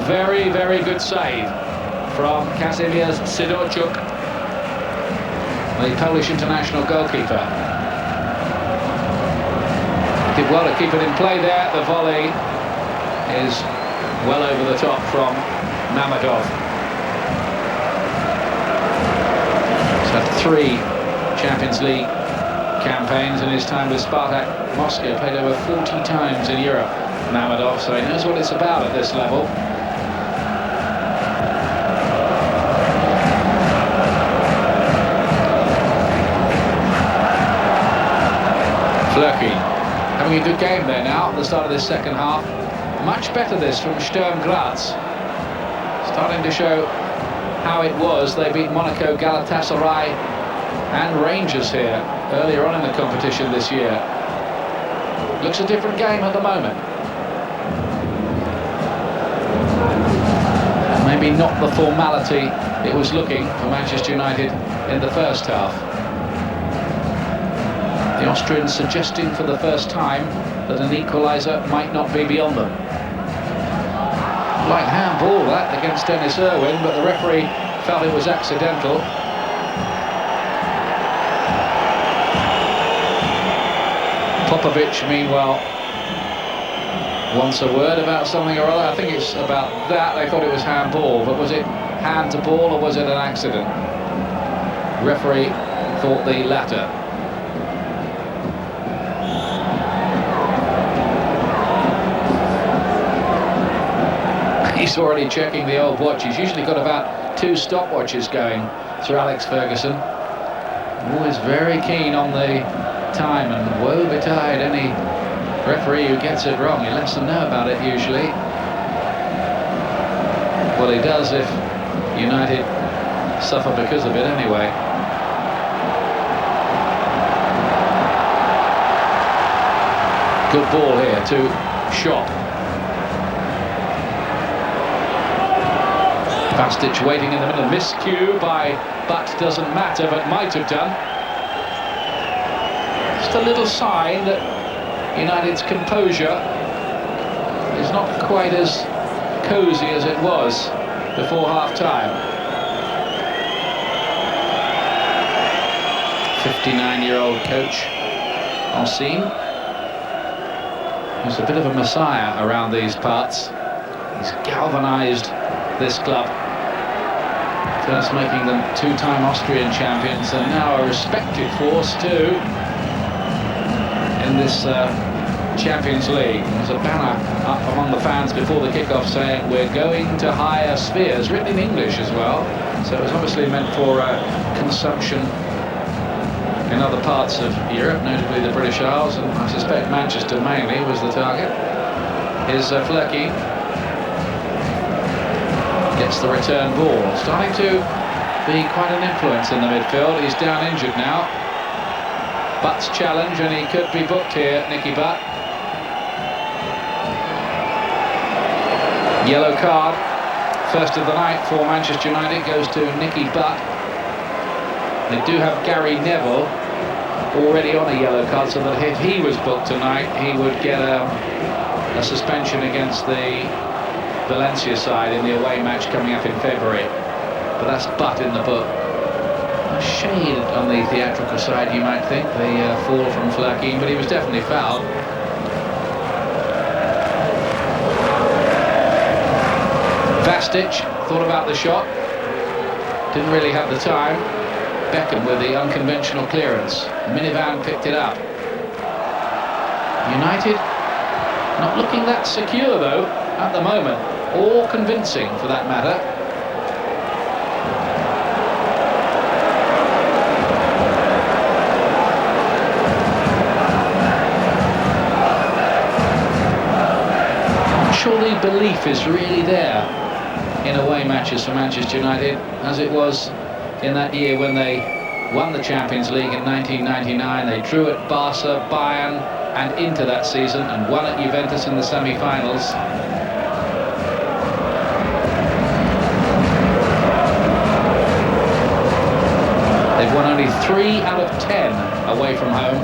Very, very good save from Kazimierz Sidorchuk, the Polish international goalkeeper. Did well to keep it in play there. The volley is well over the top from Mamadov. He's had 3 Champions League campaigns in his time with Spartak Moscow. Played over 40 times in Europe, Mamadov, so he knows what it's about at this level. Flerkin having a good game there now at the start of this second half. Much better this from Sturm Graz. Starting to show how it was. They beat Monaco, Galatasaray and Rangers here earlier on in the competition this year. Looks a different game at the moment. Maybe not the formality it was looking for Manchester United in the first half. The Austrians suggesting for the first time that an equaliser might not be beyond them. Like handball that against Dennis Irwin, but the referee felt it was accidental. Popovic, meanwhile, wants a word about something or other. I think it's about that. They thought it was handball, but was it hand to ball or was it an accident? Referee thought the latter. He's already checking the old watch. He's usually got about 2 stopwatches going through Alex Ferguson. Always very keen on the time, and woe betide any referee who gets it wrong. He lets them know about it usually. Well, he does if United suffer because of it anyway. Good ball here to Shop. Bastic waiting in the middle. Miscue by Butt doesn't matter, but might have done. Just a little sign that United's composure is not quite as cosy as it was before half-time. 59-year-old coach on scene. He's a bit of a messiah around these parts. He's galvanised this club, first making them two-time Austrian champions and now a respected force too in this Champions League. There's a banner up among the fans before the kickoff saying we're going to higher spheres, written in English as well, so it was obviously meant for consumption in other parts of Europe, notably the British Isles, and I suspect Manchester mainly was the target. Here's Flerky. Gets the return ball. Starting to be quite an influence in the midfield. He's down injured now. Butt's challenge, and he could be booked here, Nicky Butt. Yellow card. First of the night for Manchester United goes to Nicky Butt. They do have Gary Neville already on a yellow card, so that if he was booked tonight, he would get a suspension against the Valencia side in the away match coming up in February. But that's Butt in the book. A shade on the theatrical side, you might think, the fall from Flerky, but he was definitely fouled. Bastic thought about the shot, didn't really have the time. Beckham with the unconventional clearance. Minivan picked it up. United not looking that secure though at the moment, or convincing for that matter. I'm sure the belief is really there in away matches for Manchester United, as it was in that year when they won the Champions League in 1999. They drew at Barca, Bayern and Inter that season, and won at Juventus in the semi-finals. They've won only 3 out of 10 away from home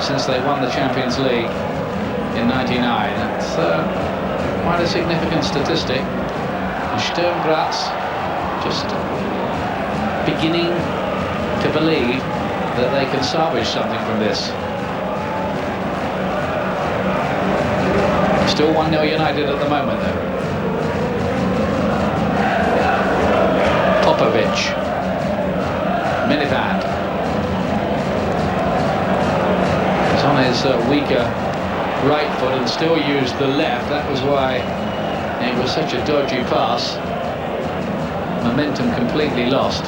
since they won the Champions League in 99. That's quite a significant statistic. Sturm Graz just beginning to believe that they can salvage something from this. Still 1-0 United at the moment though. Popovic. Minivan. He's on his weaker right foot and still used the left. That was why it was such a dodgy pass. Momentum completely lost.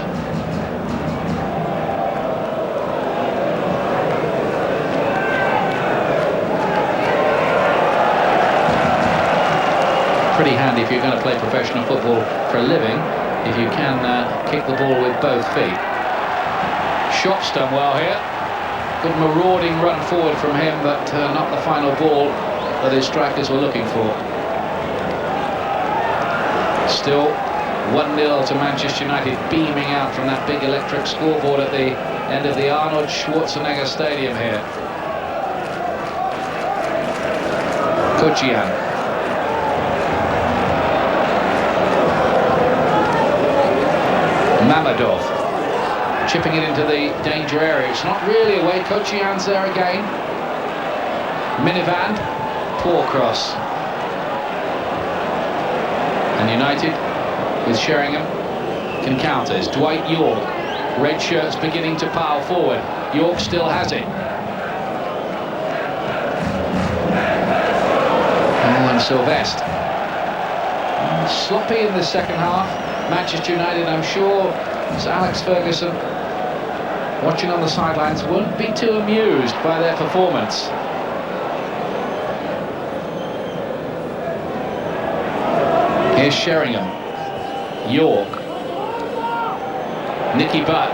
Pretty handy if you're going to play professional football for a living, if you can kick the ball with both feet. Shop's done well here. Good marauding run forward from him, but not the final ball that his strikers were looking for. Still 1-0 to Manchester United, beaming out from that big electric scoreboard at the end of the Arnold Schwarzenegger Stadium here. Kochian. Mamadov chipping it into the danger area. It's not really away. Kochian's there again. Minivan, poor cross. And United, with Sheringham, can counter. It's Dwight York. Red shirt's beginning to pile forward. York still has it. And Sylvestre. Sloppy in the second half. Manchester United, I'm sure, as Alex Ferguson watching on the sidelines, won't be too amused by their performance. Here's Sheringham. York. Nicky Butt.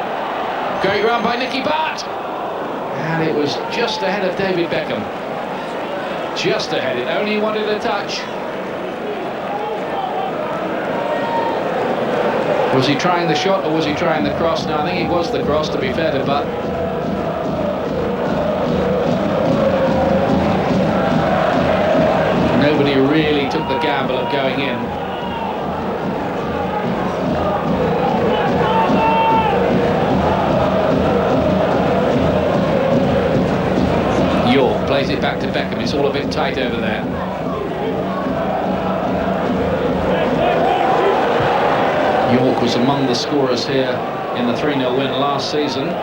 Great run by Nicky Butt! And it was just ahead of David Beckham. Just ahead, it only wanted a touch. Was he trying the shot or was he trying the cross? No, I think it was the cross, to be fair to Butt. Nobody really took the gamble of going in. York plays it back to Beckham. It's all a bit tight over there. York was among the scorers here in the 3-0 win last season.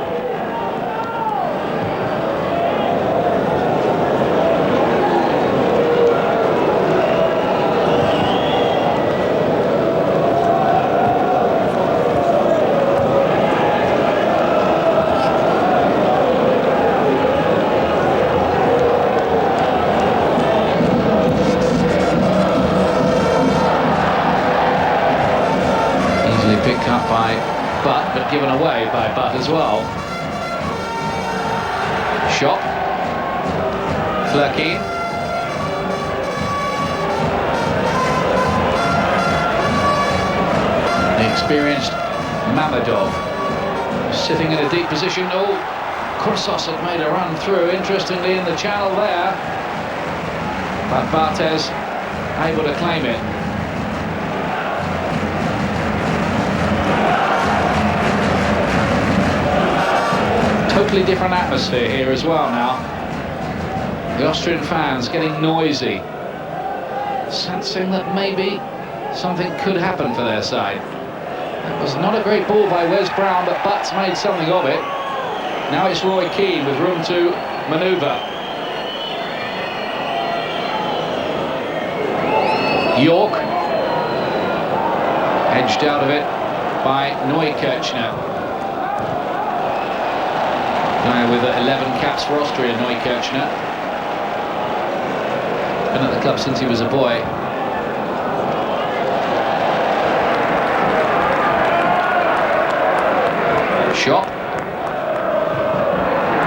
Picked up by Butt, but given away by Butt as well. Shot. Flurkeen. The experienced Mamadov sitting in a deep position. Oh, Kursos had made a run through, interestingly, in the channel there. But Barthez able to claim it. Totally different atmosphere here as well now. The Austrian fans getting noisy, sensing that maybe something could happen for their side. That was not a great ball by Wes Brown, but Butt's made something of it. Now it's Roy Keane with room to manoeuvre. York, edged out of it by Neukirchner. Guy with 11 caps for Austria, Neukirchner. Been at the club since he was a boy. Shot.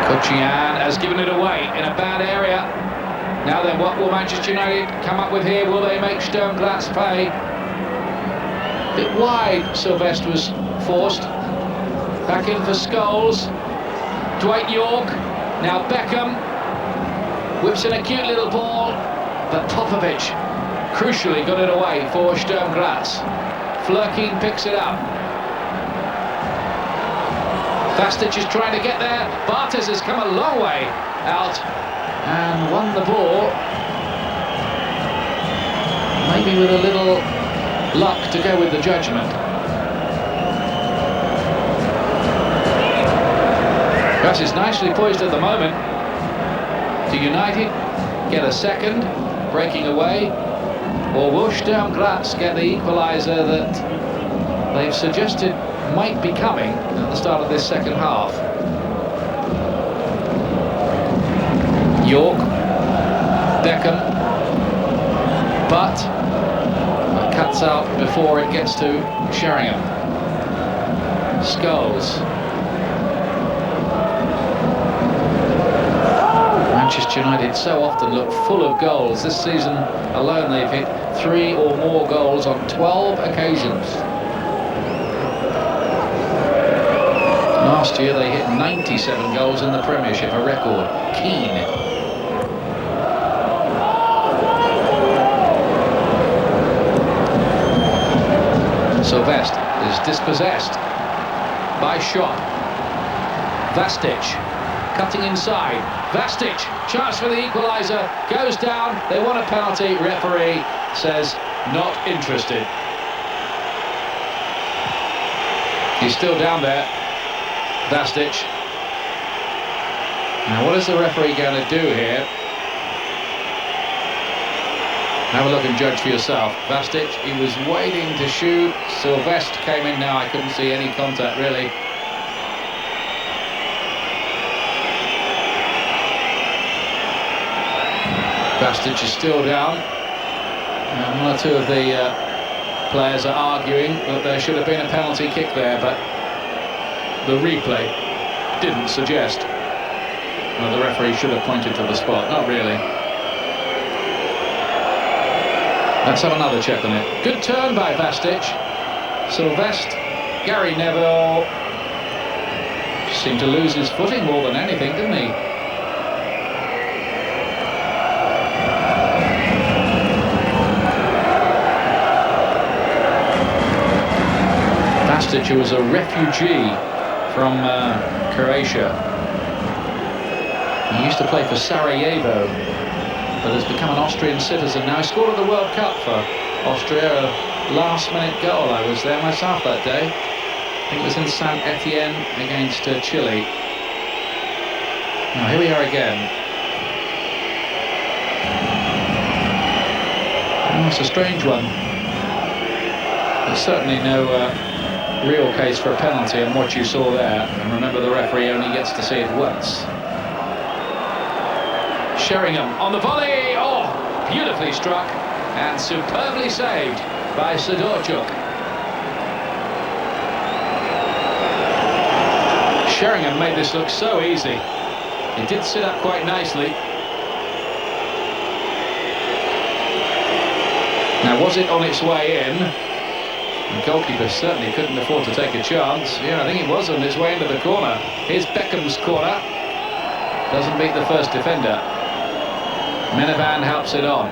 Kuchian has given it away in a bad area. Now then, what will Manchester United come up with here? Will they make Sturm Graz pay? A bit wide, Sylvestre was forced. Back in for Scholes. Dwight York, now Beckham, whips in a cute little ball, but Popovic crucially got it away for Sturm Graz. Flurkeen picks it up. Vastic is trying to get there. Barthez has come a long way out and won the ball. Maybe with a little luck to go with the judgment. Graz is nicely poised at the moment. Do United get a second, breaking away, or will Sturm Graz get the equaliser that they've suggested might be coming at the start of this second half? York, Beckham, but it cuts out before it gets to Sheringham. Scholes. Manchester United so often look full of goals. This season alone they've hit 3 or more goals on 12 occasions. Last year they hit 97 goals in the Premiership, a record. Keane. Sylvestre is dispossessed by Shot. Vastic cutting inside. Vastic, chance for the equaliser, goes down, they want a penalty, referee says not interested. He's still down there, Vastic. Now what is the referee going to do here? Have a look and judge for yourself. Vastic, he was waiting to shoot. Sylvestre came in now, I couldn't see any contact really. Bastic is still down. And one or two of the players are arguing that there should have been a penalty kick there, but the replay didn't suggest that the referee should have pointed to the spot. Not really. Let's have another check on it. Good turn by Bastic. Sylvestre, Gary Neville seemed to lose his footing more than anything, didn't he? Bastic, who was a refugee from Croatia. He used to play for Sarajevo, but has become an Austrian citizen now. He scored at the World Cup for Austria, a last-minute goal. I was there myself that day. I think it was in Saint Etienne against Chile. Now here we are again. Oh, it's a strange one. There's certainly no real case for a penalty in what you saw there. And remember, the referee only gets to see it once. Sheringham on the volley. Oh, beautifully struck and superbly saved by Sidorchuk. Sheringham made this look so easy. It did sit up quite nicely. Now, was it on its way in? The goalkeeper certainly couldn't afford to take a chance. Yeah, I think it was on its way into the corner. Here's Beckham's corner. Doesn't beat the first defender. Minivan helps it on.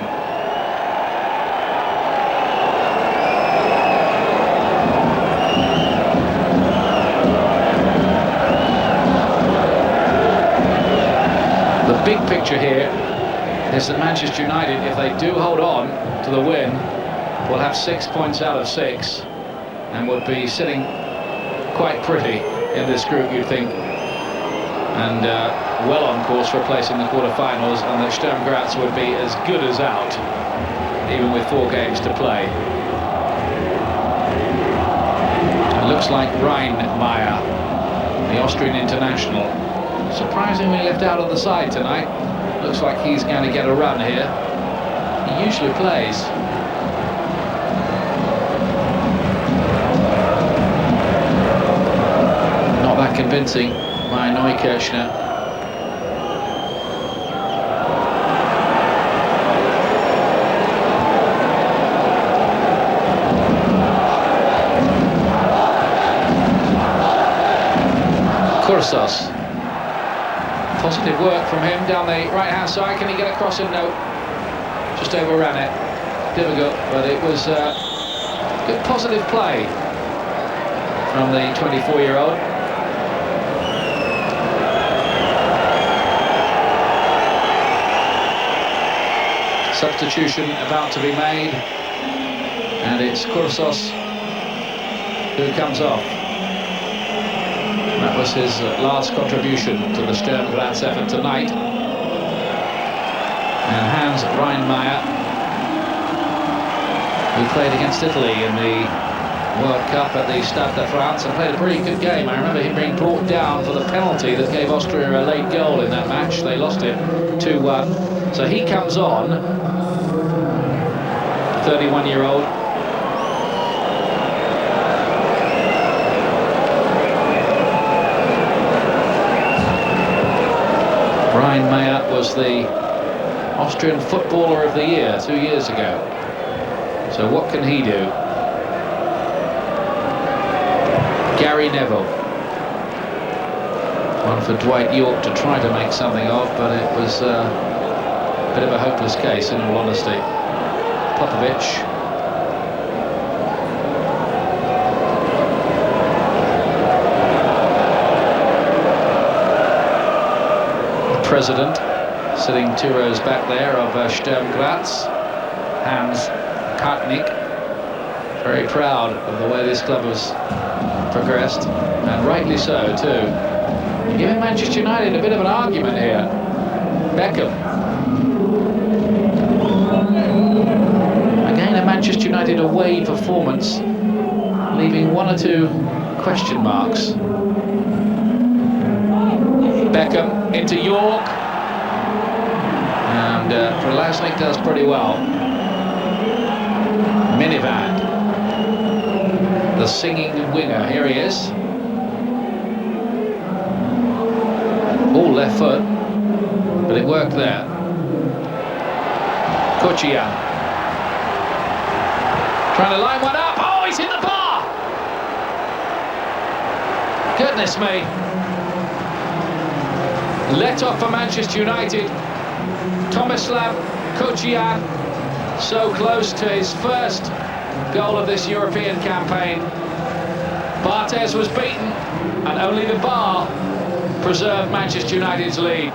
The big picture here is that Manchester United, if they do hold on to the win, will have 6 points out of 6 and would be sitting quite pretty in this group, you'd think, and well on course for placing the quarter-finals, and that Sturm Graz would be as good as out, even with 4 games to play. It looks like Rheinmeier, the Austrian international, surprisingly left out on the side tonight. Looks like he's going to get a run here. He usually plays. Not that convincing by Neukirchner. Kursos. Positive work from him down the right-hand side. Can he get across him? No. Just overran it. Difficult, but it was good positive play from the 24-year-old. Substitution about to be made, and it's Kursos who comes off. That was his last contribution to the Sturm Graz effort tonight. And Hans Rheinmeier, who played against Italy in the World Cup at the Stade de France and played a pretty good game. I remember him being brought down for the penalty that gave Austria a late goal in that match. They lost it 2-1. So he comes on, 31-year-old. Rheinmeier was the Austrian Footballer of the Year 2 years ago. So what can he do? Gary Neville. One for Dwight York to try to make something of, but it was a bit of a hopeless case, in all honesty. Popovic. President, sitting 2 rows back there, of Sturm Graz, Hans Kartnick, very proud of the way this club has progressed, and rightly so too. Giving Manchester United a bit of an argument here. Beckham. Again, a Manchester United away performance, leaving 1 or 2 question marks. Beckham into York, and And Prelaznik does pretty well. Minivan, the singing winger, here he is. All left foot, but it worked there. Kuchian trying to line one up. Oh, he's hit the bar! Goodness me. Let off for Manchester United. Tomislav Kuchian, so close to his first goal of this European campaign. Barthez was beaten, and only the bar preserved Manchester United's lead.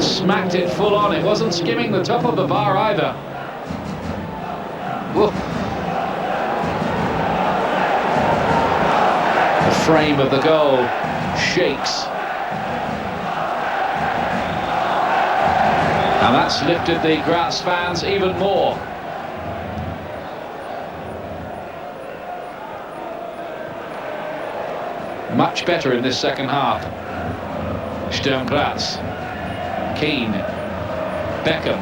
Smacked it full on. It wasn't skimming the top of the bar either. Whoa. The frame of the goal shakes. And that's lifted the Graz fans even more. Much better in this second half. Sturm Graz. Keane. Beckham.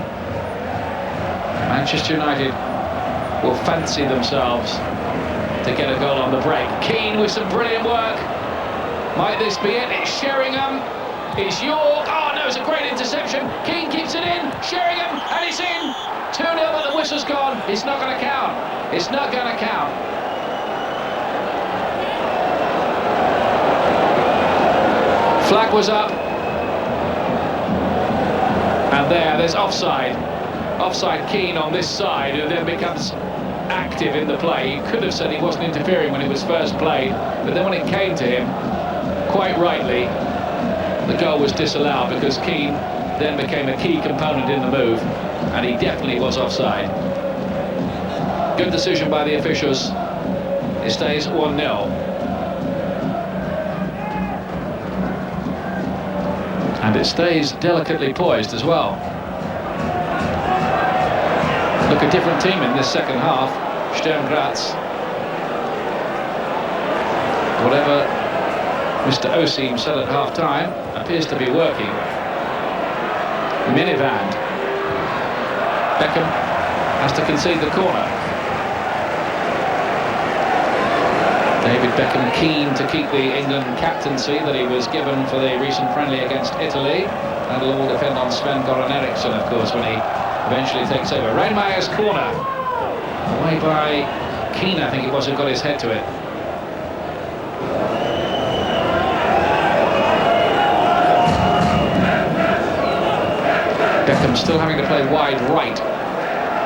Manchester United will fancy themselves to get a goal on the break. Keane with some brilliant work. Might this be it? It's Sheringham. It's York. Oh no, it's a great interception. Keane keeps it in. Sheringham, and it's in. 2-0, but the whistle's gone. It's not going to count. It's not going to count. Flag was up. And there's offside. Offside Keane on this side, who then becomes active in the play. You could have said he wasn't interfering when it was first played, but then when it came to him, quite rightly, the goal was disallowed because Keane then became a key component in the move, and he definitely was offside. Good decision by the officials. It stays 1-0. And it stays delicately poised as well. Look, a different team in this second half. Sturm Graz. Whatever Mr. Osim said at half-time appears to be working. Minivan. Beckham has to concede the corner. David Beckham keen to keep the England captaincy that he was given for the recent friendly against Italy. That'll all depend on Sven-Goran Eriksson, of course, when he eventually takes over. Reinmeyer's corner. Away by Keane, I think it was, who got his head to it. Beckham still having to play wide right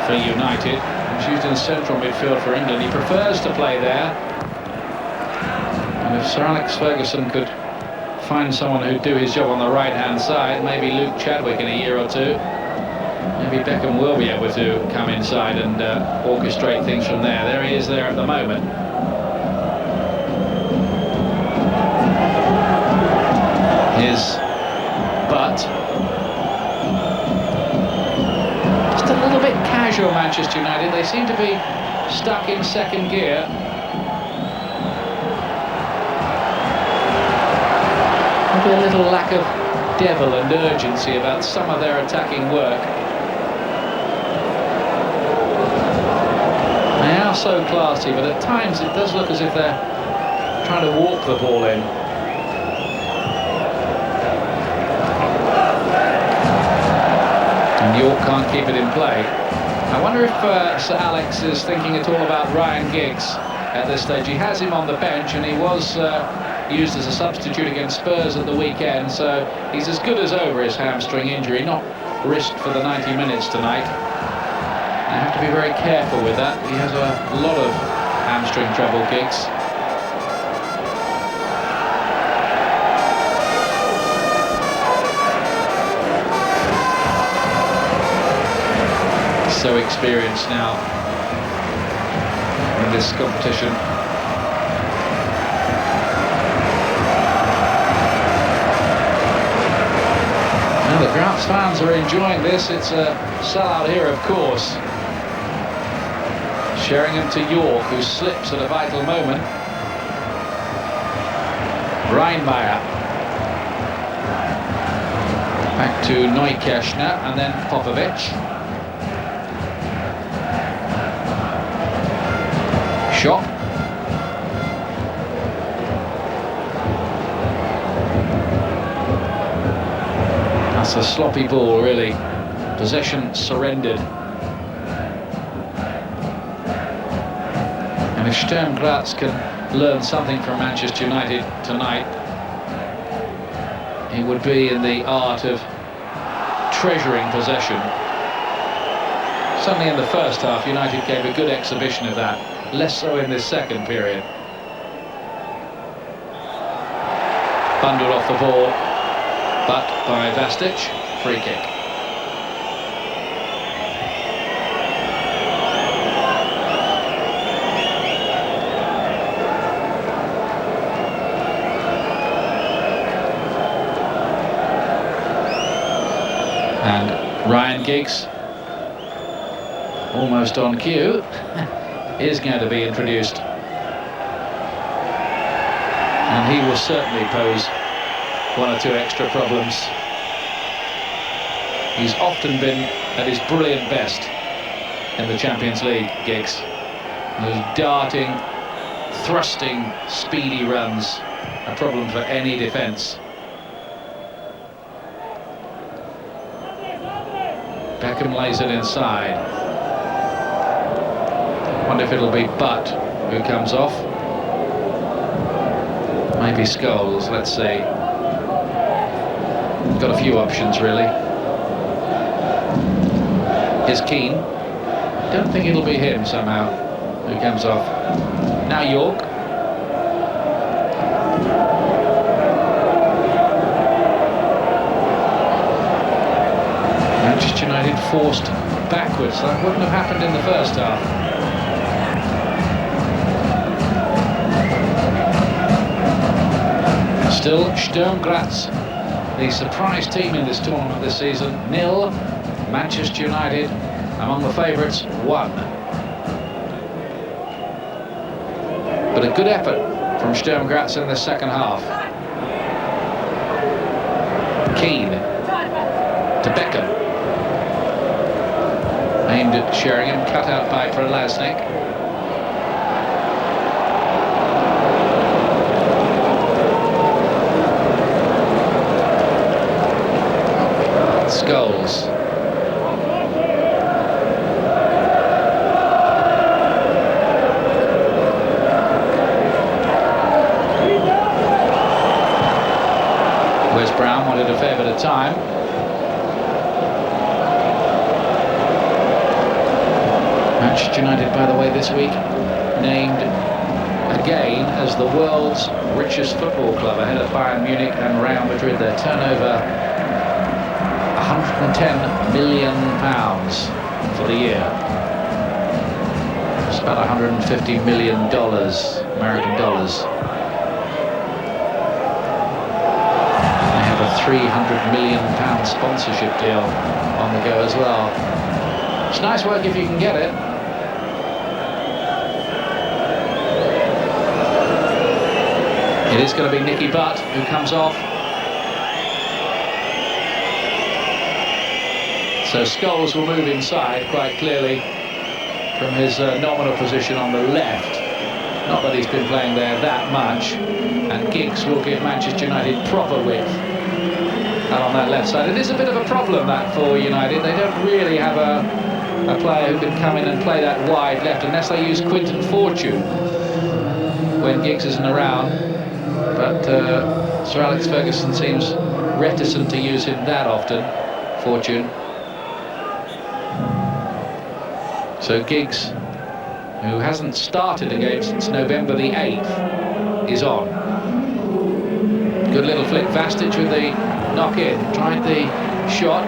for United. He's used in central midfield for England. He prefers to play there. And if Sir Alex Ferguson could find someone who'd do his job on the right-hand side, maybe Luke Chadwick in a year or two, maybe Beckham will be able to come inside and orchestrate things from there. There he is there at the moment. His butt. Just a little bit casual, Manchester United. They seem to be stuck in second gear. Maybe a little lack of devil and urgency about some of their attacking work. They are so classy, but at times it does look as if they're trying to walk the ball in. And York can't keep it in play. I wonder if Sir Alex is thinking at all about Ryan Giggs at this stage. He has him on the bench, and he was used as a substitute against Spurs at the weekend, so he's as good as over his hamstring injury, not risked for the 90 minutes tonight. I have to be very careful with that. He has a lot of hamstring trouble, Giggs. So experienced now in this competition. Now the Graz fans are enjoying this. It's a sellout here, of course. Sheringham to York, who slips at a vital moment. Reinmeyer. Back to Neukirchner and then Popovic. Shot. That's a sloppy ball, really. Possession surrendered. And if Sturm Graz can learn something from Manchester United tonight, it would be in the art of treasuring possession. Certainly in the first half, United gave a good exhibition of that, less so in this second period. Bundled off the ball, but by Vastic, free kick. And Ryan Giggs, almost on cue, is going to be introduced. And he will certainly pose one or two extra problems. He's often been at his brilliant best in the Champions League, Giggs. Those darting, thrusting, speedy runs, a problem for any defence. Beckham lays it inside. Wonder if it'll be Butt who comes off. Maybe Scholes, let's see. Got a few options, really. Here's Keane. Don't think it'll be him somehow who comes off. Now York. Manchester United forced backwards. That wouldn't have happened in the first half. Still Sturm Graz, the surprise team in this tournament this season, 0. Manchester United among the favourites, 1. But a good effort from Sturm Graz in the second half. Keane to Beckham. Aimed at Sheringham, cut out by Prelaznik. Scholes. Wes Brown wanted a fair bit of time. Manchester United, by the way, this week named again as the world's richest football club, ahead of Bayern Munich and Real Madrid. Their turnover £110 million for the year. It's about $150 million, American dollars. They have a £300 million sponsorship deal on the go as well. It's nice work if you can get it. It is going to be Nicky Butt who comes off. So Scholes will move inside quite clearly from his nominal position on the left. Not that he's been playing there that much. And Giggs will give Manchester United proper width out on that left side. It is a bit of a problem, that, for United. They don't really have a player who can come in and play that wide left unless they use Quinton Fortune when Giggs isn't around. But Sir Alex Ferguson seems reticent to use him that often, Fortune. So Giggs, who hasn't started a game since November the 8th, is on. Good little flick. Vastic with the knock-in. Tried the shot.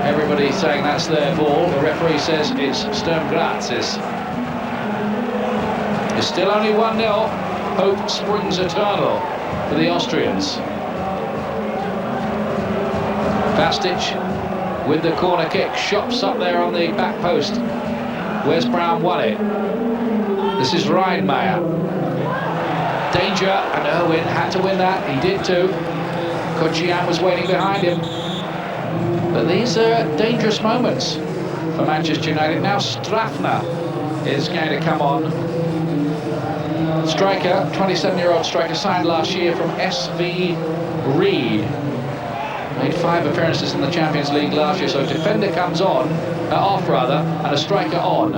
Everybody saying that's their ball. The referee says it's Sturm Graz's. It's still only 1-0. Hope springs eternal for the Austrians. Vastic with the corner kick. Shops up there on the back post. Wes Brown won it. This is Reinmeyer. Danger, and Irwin had to win that. He did too. Kochian was waiting behind him. But these are dangerous moments for Manchester United. Now Strafner is going to come on. Striker, 27-year-old striker, signed last year from SV Reed. Made 5 appearances in the Champions League last year, so a defender comes on, off rather, and a striker on.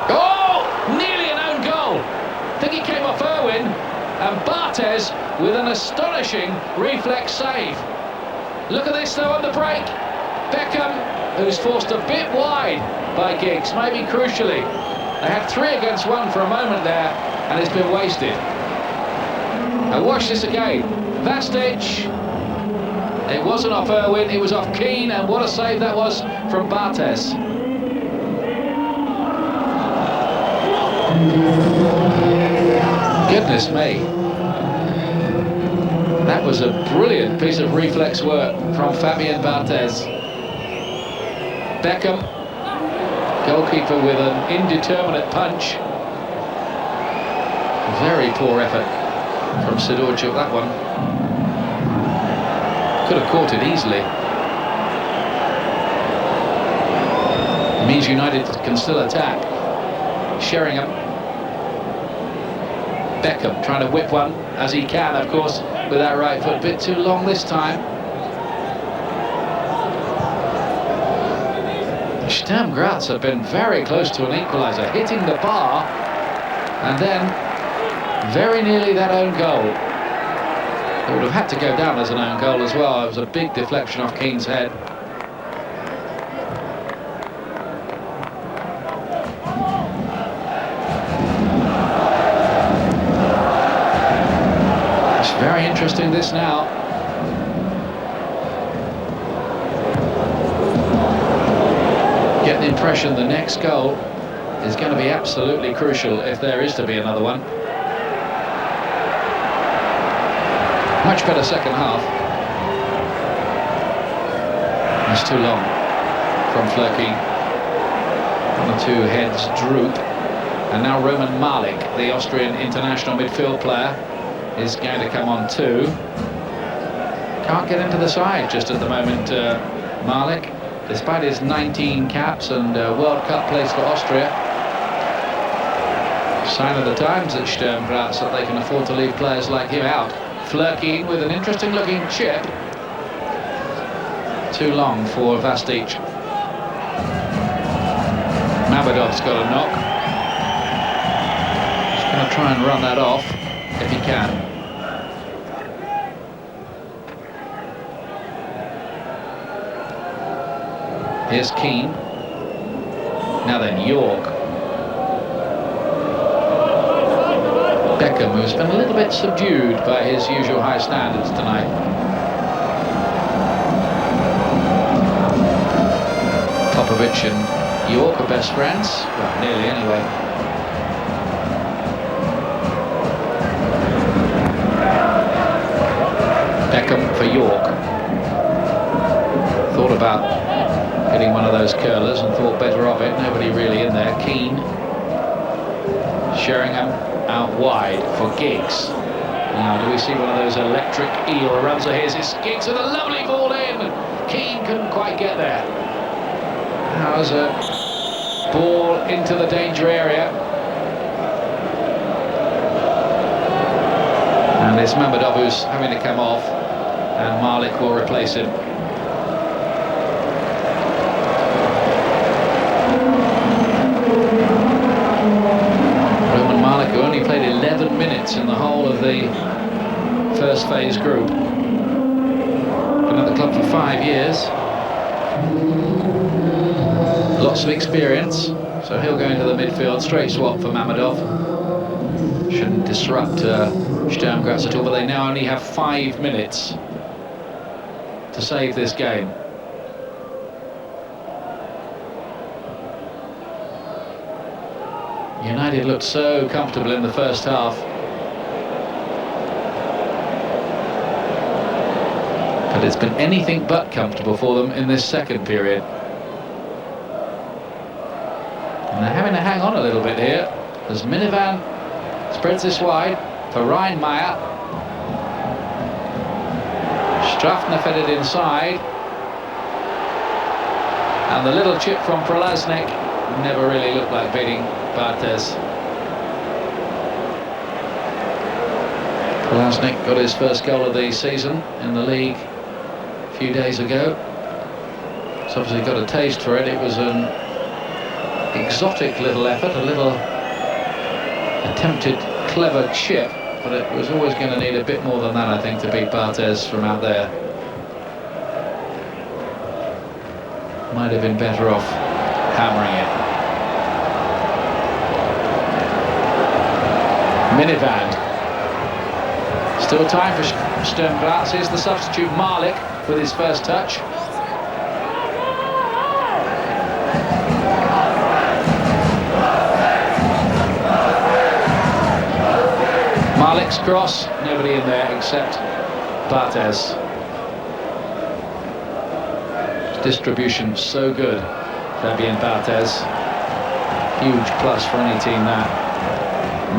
Oh! Nearly an own goal! I think he came off Irwin, and Barthez with an astonishing reflex save. Look at this though on the break. Beckham, who's forced a bit wide by Giggs, maybe crucially. They had 3 against 1 for a moment there, and it's been wasted. Now watch this again. Vastic. It wasn't off Irwin, it was off Keane, and what a save that was from Barthez. Goodness me. That was a brilliant piece of reflex work from Fabien Barthez. Beckham, goalkeeper with an indeterminate punch. Very poor effort from Sidorchuk, that one. Could have caught it easily. It means United can still attack. Sheringham. Beckham trying to whip one as he can, of course, with that right foot. A bit too long this time. Sturm Graz have been very close to an equaliser, hitting the bar, and then very nearly that own goal. It would have had to go down as an own goal as well. It was a big deflection off Keane's head. It's very interesting this now. Get the impression the next goal is going to be absolutely crucial if there is to be another one. Much better second half. It's too long from Flurkey. 1 or 2 heads droop. And now Roman Malik, the Austrian international midfield player, is going to come on too. Can't get into the side just at the moment, Malik, despite his 19 caps and World Cup place for Austria. Sign of the times at Sturm Graz that they can afford to leave players like him out. Flurkey with an interesting looking chip. Too long for Vastic. Mamedov's got a knock. He's going to try and run that off if he can. Here's Keane. Now then, York. Beckham, who's been a little bit subdued by his usual high standards tonight. Popovic and York are best friends. Well, nearly anyway. Beckham for York. Thought about hitting one of those curlers and thought better of it. Nobody really in there. Keane. Sheringham out wide for Giggs. Now, do we see one of those electric eel runs? Here's his Giggs with a lovely ball in. Keane couldn't quite get there. That was a ball into the danger area. And it's Mamedov who's having to come off, and Malik will replace him. Who only played 11 minutes in the whole of the first phase group. Been at the club for 5 years. Lots of experience, so he'll go into the midfield. Straight swap for Mamedov. Shouldn't disrupt Sturm Graz at all, but they now only have 5 minutes to save this game. United looked so comfortable in the first half. But it's been anything but comfortable for them in this second period. And they're having to hang on a little bit here, as Minivan spreads this wide for Reinmeier. Strafner fed it inside. And the little chip from Prolaznik never really looked like beating Barthez. Prolaznik got his first goal of the season in the league a few days ago. He's obviously got a taste for it. It was an exotic little effort, a little attempted clever chip, but it was always going to need a bit more than that, I think, to beat Barthez from out there. Might have been better off hammering it. Minivan. Still time for Sturm Graz. Here's the substitute Malik with his first touch. Malik's cross, nobody in there except Barthez. Distribution so good, Fabien Barthez. Huge plus for any team that.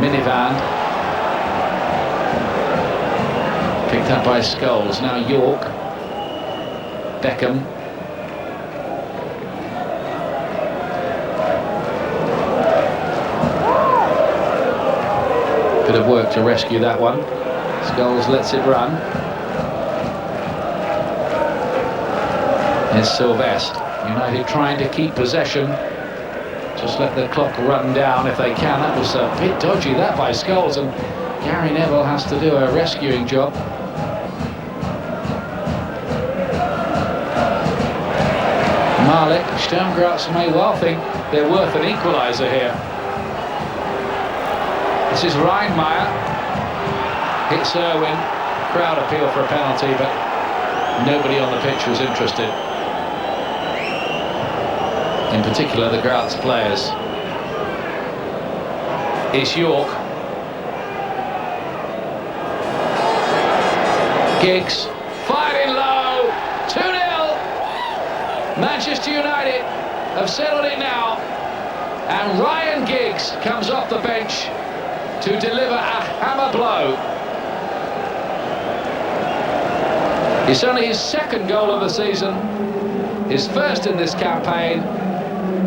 Minivan. Picked up by Scholes. Now York. Beckham. Bit of work to rescue that one. Scholes lets it run. Here's Sylvestre. United trying to keep possession. Just let the clock run down if they can. That was a bit dodgy, that, by Scholes, and Gary Neville has to do a rescuing job. Malik. Sturm Graz may well think they're worth an equaliser here. This is Reinmeyer. Hits Irwin. Crowd appeal for a penalty, but nobody on the pitch was interested. In particular, the Graz players. It's York. Giggs. Fired in low. 2-0. Manchester United have settled it now. And Ryan Giggs comes off the bench to deliver a hammer blow. It's only his second goal of the season, his first in this campaign,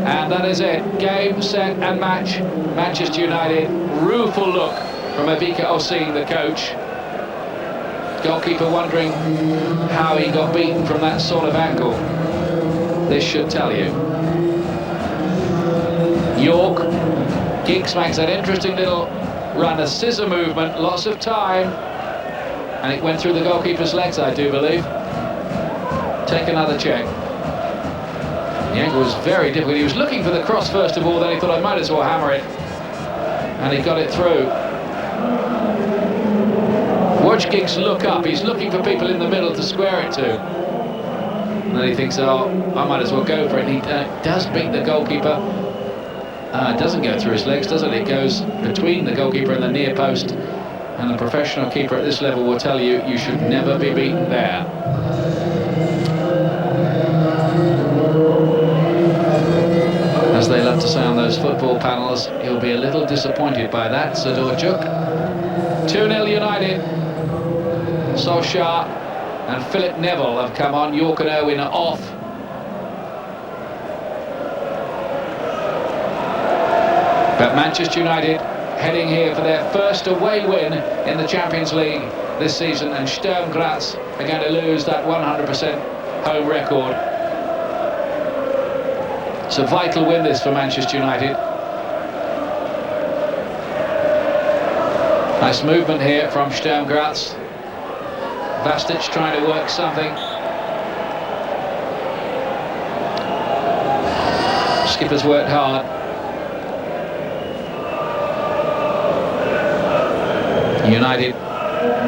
and that is it. Game, set and match. Manchester United, rueful look from Ivica Osim, the coach. Goalkeeper wondering how he got beaten from that sort of angle. This should tell you. York. Giggs makes that interesting little run, a scissor movement, lots of time, and it went through the goalkeeper's legs, I do believe. Take another check. The angle was very difficult. He was looking for the cross first of all, then he thought I might as well hammer it, and he got it through. Watch Giggs look up. He's looking for people in the middle to square it to, and then he thinks, oh, I might as well go for it, and he does beat the goalkeeper. It doesn't go through his legs, does it? It goes between the goalkeeper and the near post, and a professional keeper at this level will tell you you should never be beaten there. As they love to say on those football panels, he'll be a little disappointed by that, Zadorchuk. 2-0 United. Solskjaer and Philip Neville have come on. York and Irwin are off. But Manchester United heading here for their first away win in the Champions League this season, and Sturm Graz are going to lose that 100% home record. It's a vital win, this, for Manchester United. Nice movement here from Sturm Graz. Vastic trying to work something. Skipper's worked hard. United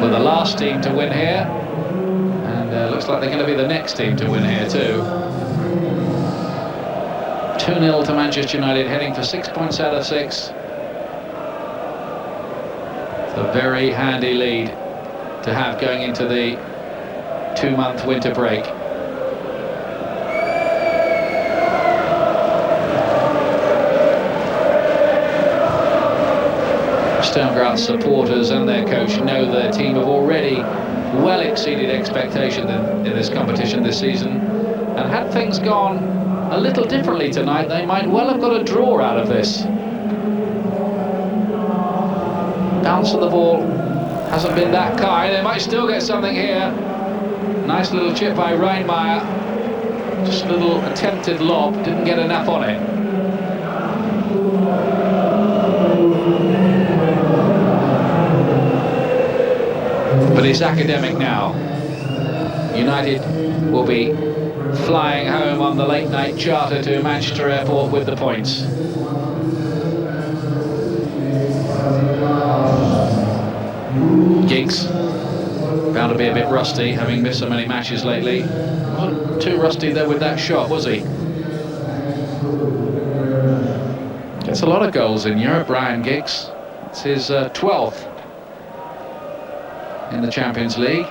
were the last team to win here, and looks like they're going to be the next team to win here too. 2-0 to Manchester United, heading for 6 points out of 6. It's a very handy lead to have going into the 2-month winter break. Sturm Graz supporters and their coach know their team have already well exceeded expectation in this competition this season, and had things gone a little differently tonight, they might well have got a draw out of this. Bounce of the ball hasn't been that kind. They might still get something here. Nice little chip by Reinmeier. Just a little attempted lob, didn't get enough on it. But it's academic now. United will be flying home on the late night charter to Manchester Airport with the points. Giggs, bound to be a bit rusty, having missed so many matches lately. Wasn't too rusty there with that shot, was he? Gets a lot of goals in Europe, Ryan Giggs. It's his 12th in the Champions League.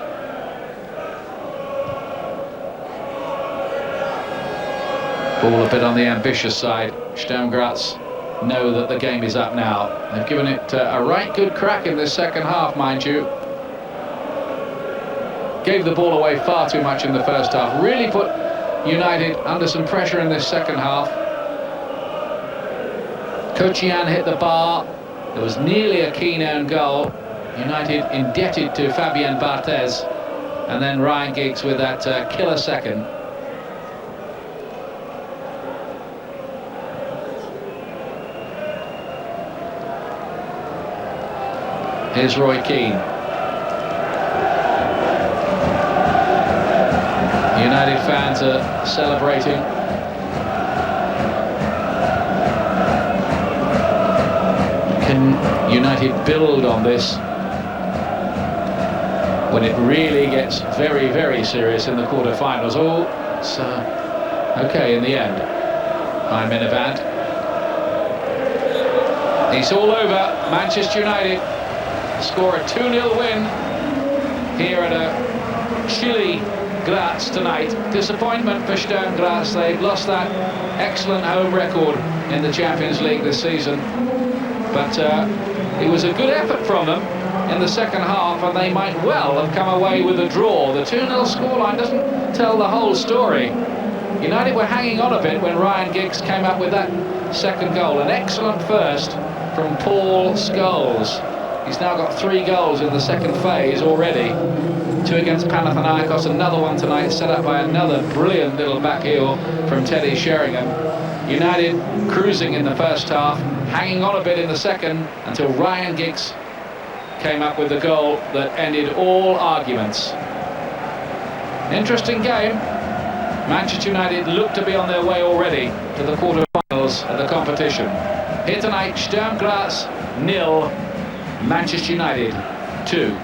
Ball a bit on the ambitious side. Sturm Graz know that the game is up now. They've given it a right good crack in this second half, mind you. Gave the ball away far too much in the first half. Really put United under some pressure in this second half. Kochian hit the bar. There was nearly a keen own goal. United indebted to Fabien Barthez. And then Ryan Giggs with that killer second. Here's Roy Keane. United fans are celebrating. Can United build on this when it really gets very, very serious in the quarter-finals? Oh, it's okay in the end. I'm in a band. It's all over. Manchester United score a 2-0 win here at a chilly Graz tonight. Disappointment for Sturm Graz. They've lost that excellent home record in the Champions League this season. But it was a good effort from them in the second half, and they might well have come away with a draw. The 2-0 scoreline doesn't tell the whole story. United were hanging on a bit when Ryan Giggs came up with that second goal. An excellent first from Paul Scholes. He's now got 3 goals in the second phase already. 2 against Panathinaikos, another one tonight set up by another brilliant little back heel from Teddy Sheringham. United cruising in the first half, hanging on a bit in the second until Ryan Giggs came up with the goal that ended all arguments. Interesting game. Manchester United look to be on their way already to the quarter-finals of the competition. Here tonight, Sturm Graz 0, Manchester United 2.